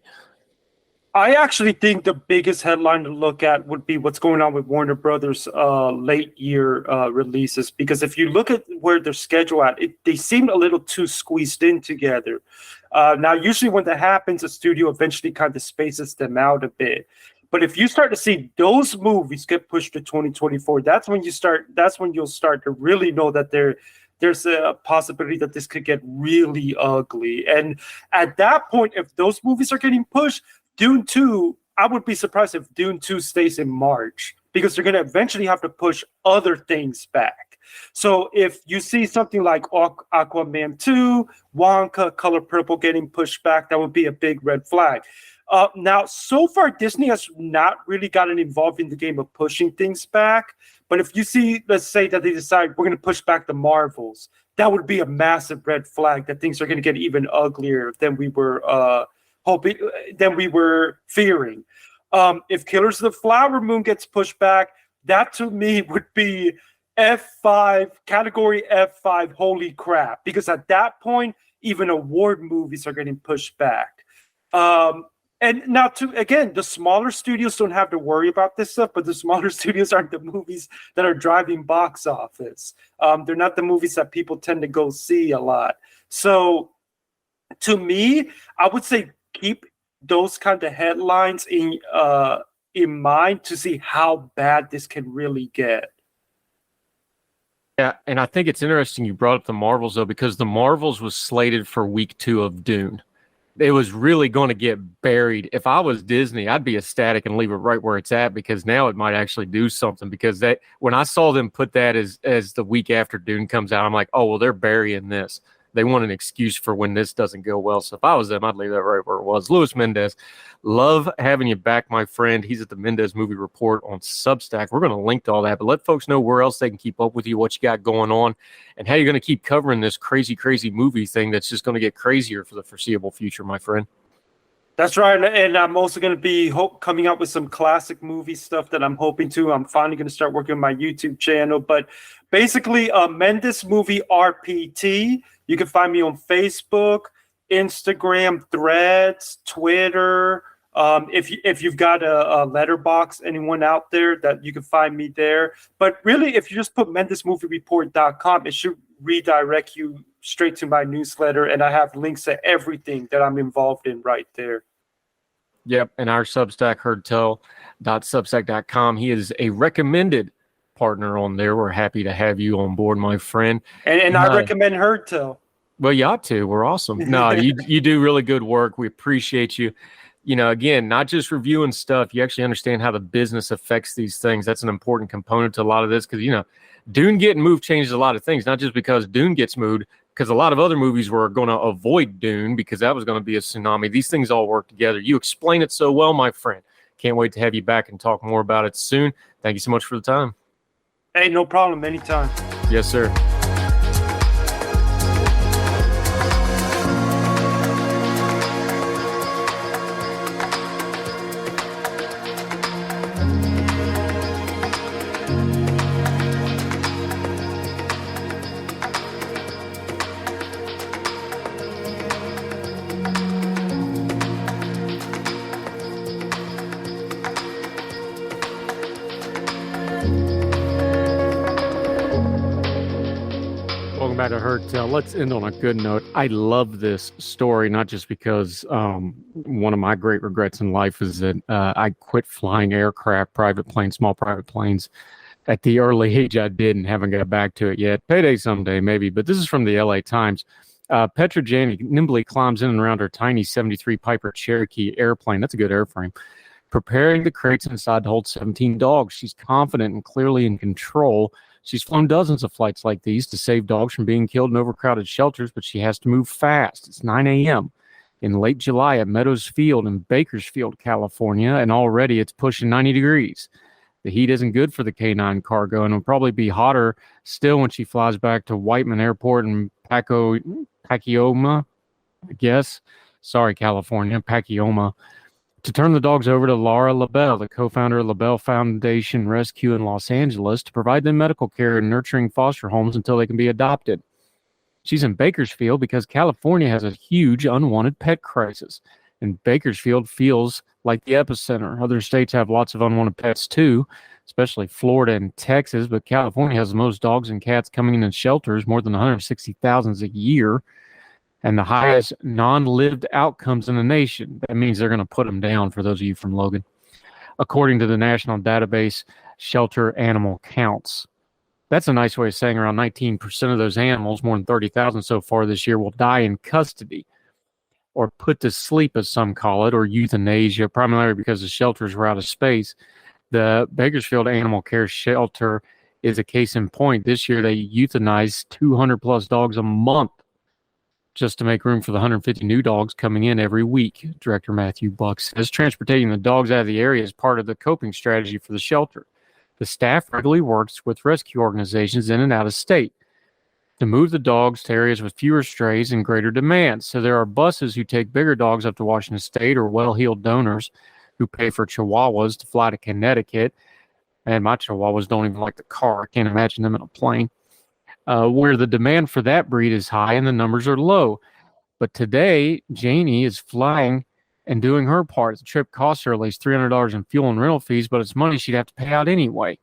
I actually think the biggest headline to look at would be what's going on with Warner Brothers' late year releases. Because if you look at where they're scheduled at, they seem a little too squeezed in together. Now, usually when that happens, a studio eventually kind of spaces them out a bit. But if you start to see those movies get pushed to 2024, that's when you'll start to really know that there's a possibility that this could get really ugly. And at that point, if those movies are getting pushed, Dune 2, I would be surprised if Dune 2 stays in March, because they're going to eventually have to push other things back. So if you see something like Aquaman 2, Wonka, Color Purple getting pushed back, that would be a big red flag. Now, so far, Disney has not really gotten involved in the game of pushing things back. But if you see, let's say that they decide we're going to push back the Marvels, that would be a massive red flag that things are going to get even uglier than we were fearing. If Killers of the Flower Moon gets pushed back, that to me would be F5, category F5, holy crap. Because at that point, even award movies are getting pushed back. And now, the smaller studios don't have to worry about this stuff, but the smaller studios aren't the movies that are driving box office. They're not the movies that people tend to go see a lot. So to me, I would say keep those kind of headlines in mind to see how bad this can really get. Yeah, and I think it's interesting you brought up the Marvels, though, because the Marvels was slated for week 2 of Dune. It was really going to get buried. If I was Disney, I'd be ecstatic and leave it right where it's at, because now it might actually do something. Because that, when I saw them put that as the week after Dune comes out, I'm like, oh, well, they're burying this. They want an excuse for when this doesn't go well. So if I was them, I'd leave that right where it was. Luis Mendez, love having you back, my friend. He's at the Mendez Movie Report on Substack. We're going to link to all that, but let folks know where else they can keep up with you, what you got going on, and how you're going to keep covering this crazy, crazy movie thing that's just going to get crazier for the foreseeable future, my friend. That's right. And I'm also going to be coming up with some classic movie stuff that I'm hoping to. I'm finally going to start working on my YouTube channel. But basically, Mendes Movie RPT. You can find me on Facebook, Instagram, Threads, Twitter. If you've got a letterbox, anyone out there, that you can find me there. But really, if you just put mendesmoviereport.com, it should redirect you straight to my newsletter, and I have links to everything that I'm involved in right there. Yep, and our Substack, heardtell.substack.com. He is a recommended partner on there. We're happy to have you on board, my friend. And I recommend Heardtell. Well, you ought to. We're awesome. No, you do really good work. We appreciate you. You know, again, not just reviewing stuff. You actually understand how the business affects these things. That's an important component to a lot of this, because, you know, Dune getting moved changes a lot of things, not just because Dune gets moved, because a lot of other movies were going to avoid Dune because that was going to be a tsunami. These things all work together. You explain it so well, my friend. Can't wait to have you back and talk more about it soon. Thank you so much for the time. Hey, no problem. Anytime. Yes, sir. Back to Heardtell. Let's end on a good note. I love this story, not just because one of my great regrets in life is that I quit flying aircraft, private planes, small private planes at the early age I did and haven't got back to it yet. Payday someday, maybe. But this is from the LA Times. Petra Janney nimbly climbs in and around her tiny 73 Piper Cherokee airplane. That's a good airframe. Preparing the crates inside to hold 17 dogs. She's confident and clearly in control. She's flown dozens of flights like these to save dogs from being killed in overcrowded shelters, but she has to move fast. It's 9 a.m. in late July at Meadows Field in Bakersfield, California, and already it's pushing 90 degrees. The heat isn't good for the canine cargo, and it'll probably be hotter still when she flies back to Whiteman Airport in Pacioma, I guess. Sorry, California, Pacioma. To turn the dogs over to Laura LaBelle, the co-founder of LaBelle Foundation Rescue in Los Angeles, to provide them medical care and nurturing foster homes until they can be adopted. She's in Bakersfield because California has a huge unwanted pet crisis. And Bakersfield feels like the epicenter. Other states have lots of unwanted pets too, especially Florida and Texas, but California has the most dogs and cats coming in shelters, more than 160,000 a year, and the highest non-lived outcomes in the nation. That means they're going to put them down for those of you from Logan, according to the national database Shelter Animal Counts. That's a nice way of saying around 19% of those animals, more than 30,000 so far this year, will die in custody or put to sleep, as some call it, or euthanasia, primarily because the shelters were out of space. The Bakersfield Animal Care Shelter is a case in point. This year, they euthanized 200 plus dogs a month just to make room for the 150 new dogs coming in every week. Director Matthew Buck says transportating the dogs out of the area is part of the coping strategy for the shelter. The staff regularly works with rescue organizations in and out of state to move the dogs to areas with fewer strays and greater demand. So there are buses who take bigger dogs up to Washington State, or well-heeled donors who pay for chihuahuas to fly to Connecticut. And my chihuahuas don't even like the car. I can't imagine them in a plane. Where the demand for that breed is high and the numbers are low. But today, Janie is flying and doing her part. The trip costs her at least $300 in fuel and rental fees, but it's money she'd have to pay out anyway.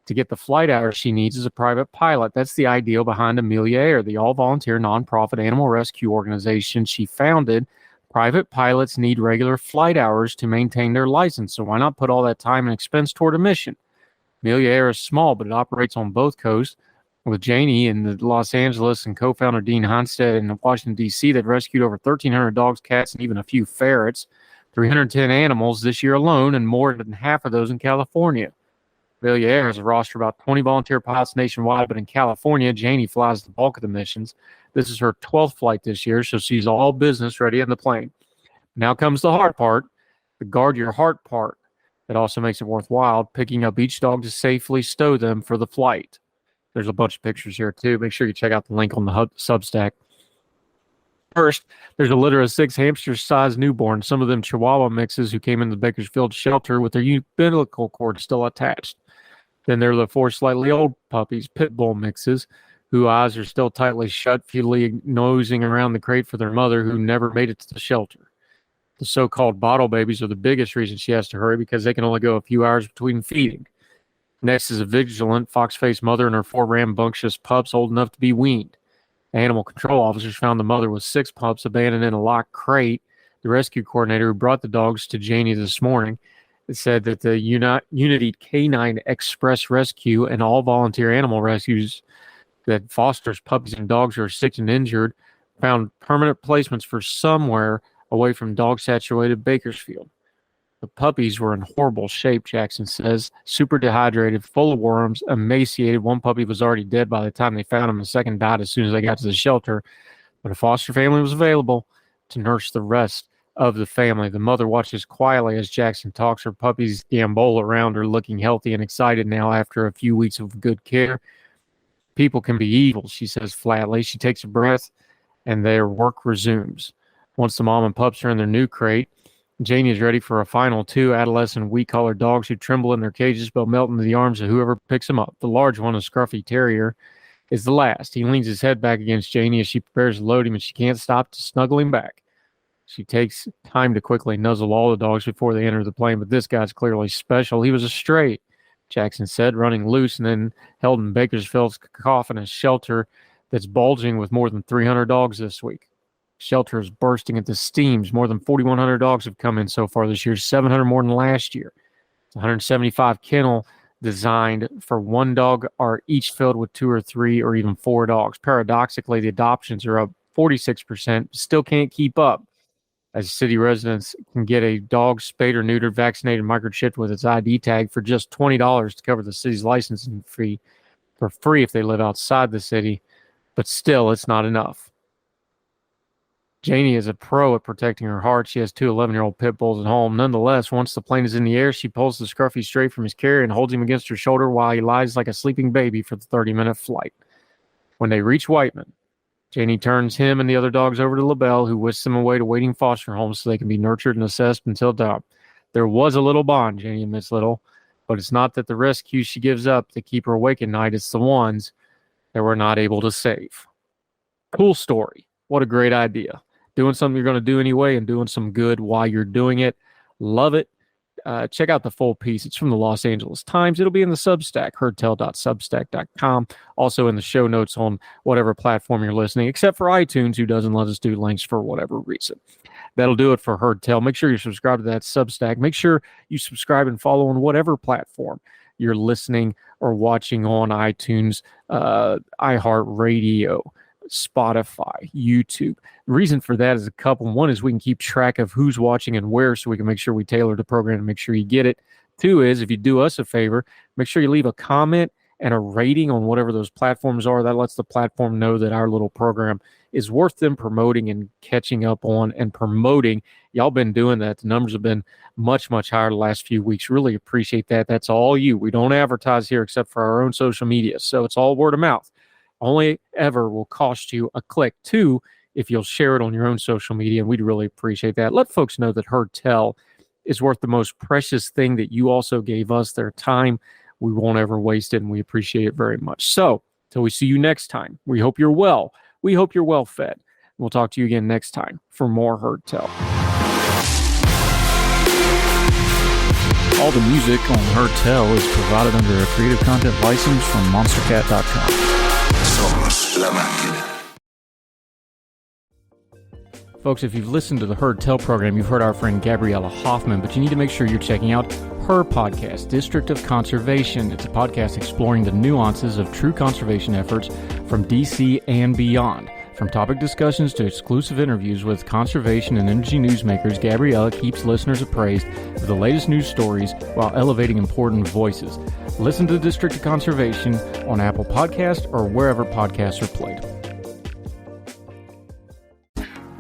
To get the flight hours she needs is a private pilot. That's the ideal behind Amelia Air, the all-volunteer nonprofit animal rescue organization she founded. Private pilots need regular flight hours to maintain their license, so why not put all that time and expense toward a mission? Amelia Air is small, but it operates on both coasts. With Janie in the Los Angeles and co-founder Dean Honstead in Washington, D.C., they've rescued over 1,300 dogs, cats, and even a few ferrets, 310 animals this year alone, and more than half of those in California. Amelia Air has a roster of about 20 volunteer pilots nationwide, but in California, Janie flies the bulk of the missions. This is her 12th flight this year, so she's all business ready in the plane. Now comes the hard part, the guard your heart part. That also makes it worthwhile, picking up each dog to safely stow them for the flight. There's a bunch of pictures here, too. Make sure you check out the link on the Substack. First, there's a litter of 6 hamster-sized newborns, some of them Chihuahua mixes who came into the Bakersfield shelter with their umbilical cord still attached. Then there are the 4 slightly old puppies, pit bull mixes, whose eyes are still tightly shut, futilely nosing around the crate for their mother, who never made it to the shelter. The so-called bottle babies are the biggest reason she has to hurry because they can only go a few hours between feeding. Next is a vigilant, fox-faced mother and her 4 rambunctious pups old enough to be weaned. Animal control officers found the mother with 6 pups abandoned in a locked crate. The rescue coordinator who brought the dogs to Janie this morning said that the Unity Canine Express Rescue and all volunteer animal rescues that fosters puppies and dogs who are sick and injured found permanent placements for somewhere away from dog-saturated Bakersfield. The puppies were in horrible shape, Jackson says, super dehydrated, full of worms, emaciated. One puppy was already dead by the time they found him. The second died as soon as they got to the shelter. But a foster family was available to nurse the rest of the family. The mother watches quietly as Jackson talks. Her puppies gambol around her, looking healthy and excited now after a few weeks of good care. People can be evil, she says flatly. She takes a breath, and their work resumes. Once the mom and pups are in their new crate, Janie is ready for a final 2 adolescent wheat-collar dogs who tremble in their cages but melt into the arms of whoever picks them up. The large one, a scruffy terrier, is the last. He leans his head back against Janie as she prepares to load him, and she can't stop to snuggle him back. She takes time to quickly nuzzle all the dogs before they enter the plane, but this guy's clearly special. He was a stray, Jackson said, running loose and then held in Bakersfield's cacophonous shelter that's bulging with more than 300 dogs this week. Shelter is bursting at the seams. More than 4,100 dogs have come in so far this year, 700 more than last year. It's 175 kennel designed for 1 dog are each filled with 2 or 3 or even 4 dogs. Paradoxically, the adoptions are up 46%, still can't keep up, as city residents can get a dog spayed or neutered, vaccinated, microchipped with its ID tag for just $20 to cover the city's licensing fee for free if they live outside the city, but still, it's not enough. Janie is a pro at protecting her heart. She has 2 11-year-old pit bulls at home. Nonetheless, once the plane is in the air, she pulls the scruffy straight from his carrier and holds him against her shoulder while he lies like a sleeping baby for the 30-minute flight. When they reach Whiteman, Janie turns him and the other dogs over to LaBelle, who whisks them away to waiting foster homes so they can be nurtured and assessed until dawn. There was a little bond, Janie admits little, but it's not that the rescues she gives up to keep her awake at night. It's the ones that we're not able to save. Cool story. What a great idea. doing something you're going to do anyway and doing some good while you're doing it. Love it. Check out the full piece. It's from the Los Angeles Times. It'll be in the Substack, heardtell.substack.com. Also in the show notes on whatever platform you're listening, except for iTunes, who doesn't let us do links for whatever reason. That'll do it for Heard Tell. Make sure you subscribe to that Substack. Make sure you subscribe and follow on whatever platform you're listening or watching on: iTunes, iHeartRadio, Spotify, YouTube. The reason for that is a couple. One is we can keep track of who's watching and where, so we can make sure we tailor the program and make sure you get it. Two is, if you do us a favor, make sure you leave a comment and a rating on whatever those platforms are. That lets the platform know that our little program is worth them promoting and catching up on and promoting. Y'all been doing that. The numbers have been much, much higher the last few weeks. Really appreciate that. That's all you. We don't advertise here except for our own social media, so it's all word of mouth. Only ever will cost you a click. Two, if you'll share it on your own social media, and we'd really appreciate that. Let folks know that Heard Tell is worth the most precious thing that you also gave us, their time. We won't ever waste it, and we appreciate it very much. So, till we see you next time, we hope you're well. We hope you're well fed. We'll talk to you again next time for more Heard Tell. All the music on Heard Tell is provided under a Creative Content license from monstercat.com. Somos la máquina. Folks, if you've listened to the Heard Tell program, you've heard our friend Gabriella Hoffman, but you need to make sure you're checking out her podcast, District of Conservation. It's a podcast exploring the nuances of true conservation efforts from DC and beyond. From topic discussions to exclusive interviews with conservation and energy newsmakers, Gabriella keeps listeners appraised of the latest news stories while elevating important voices. Listen to District of Conservation on Apple Podcasts or wherever podcasts are played.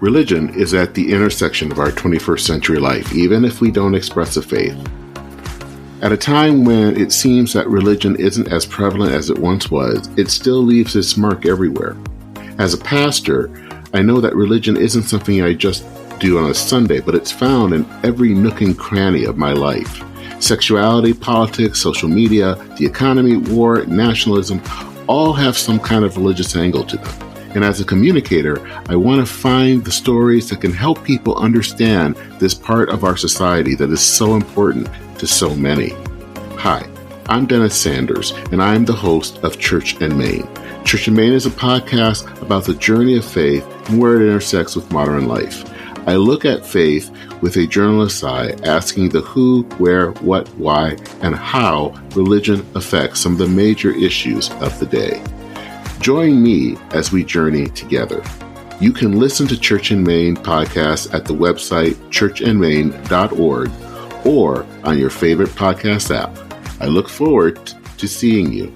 Religion is at the intersection of our 21st century life, even if we don't express a faith. At a time when it seems that religion isn't as prevalent as it once was, it still leaves its mark everywhere. As a pastor, I know that religion isn't something I just do on a Sunday, but it's found in every nook and cranny of my life. Sexuality, politics, social media, the economy, war, nationalism, all have some kind of religious angle to them. And as a communicator, I want to find the stories that can help people understand this part of our society that is so important to so many. Hi, I'm Dennis Sanders, and I'm the host of Church and Main. Church and Main is a podcast about the journey of faith and where it intersects with modern life. I look at faith with a journalist's eye, asking the who, where, what, why, and how religion affects some of the major issues of the day. Join me as we journey together. You can listen to Church and Main podcasts at the website churchandmain.org or on your favorite podcast app. I look forward to seeing you.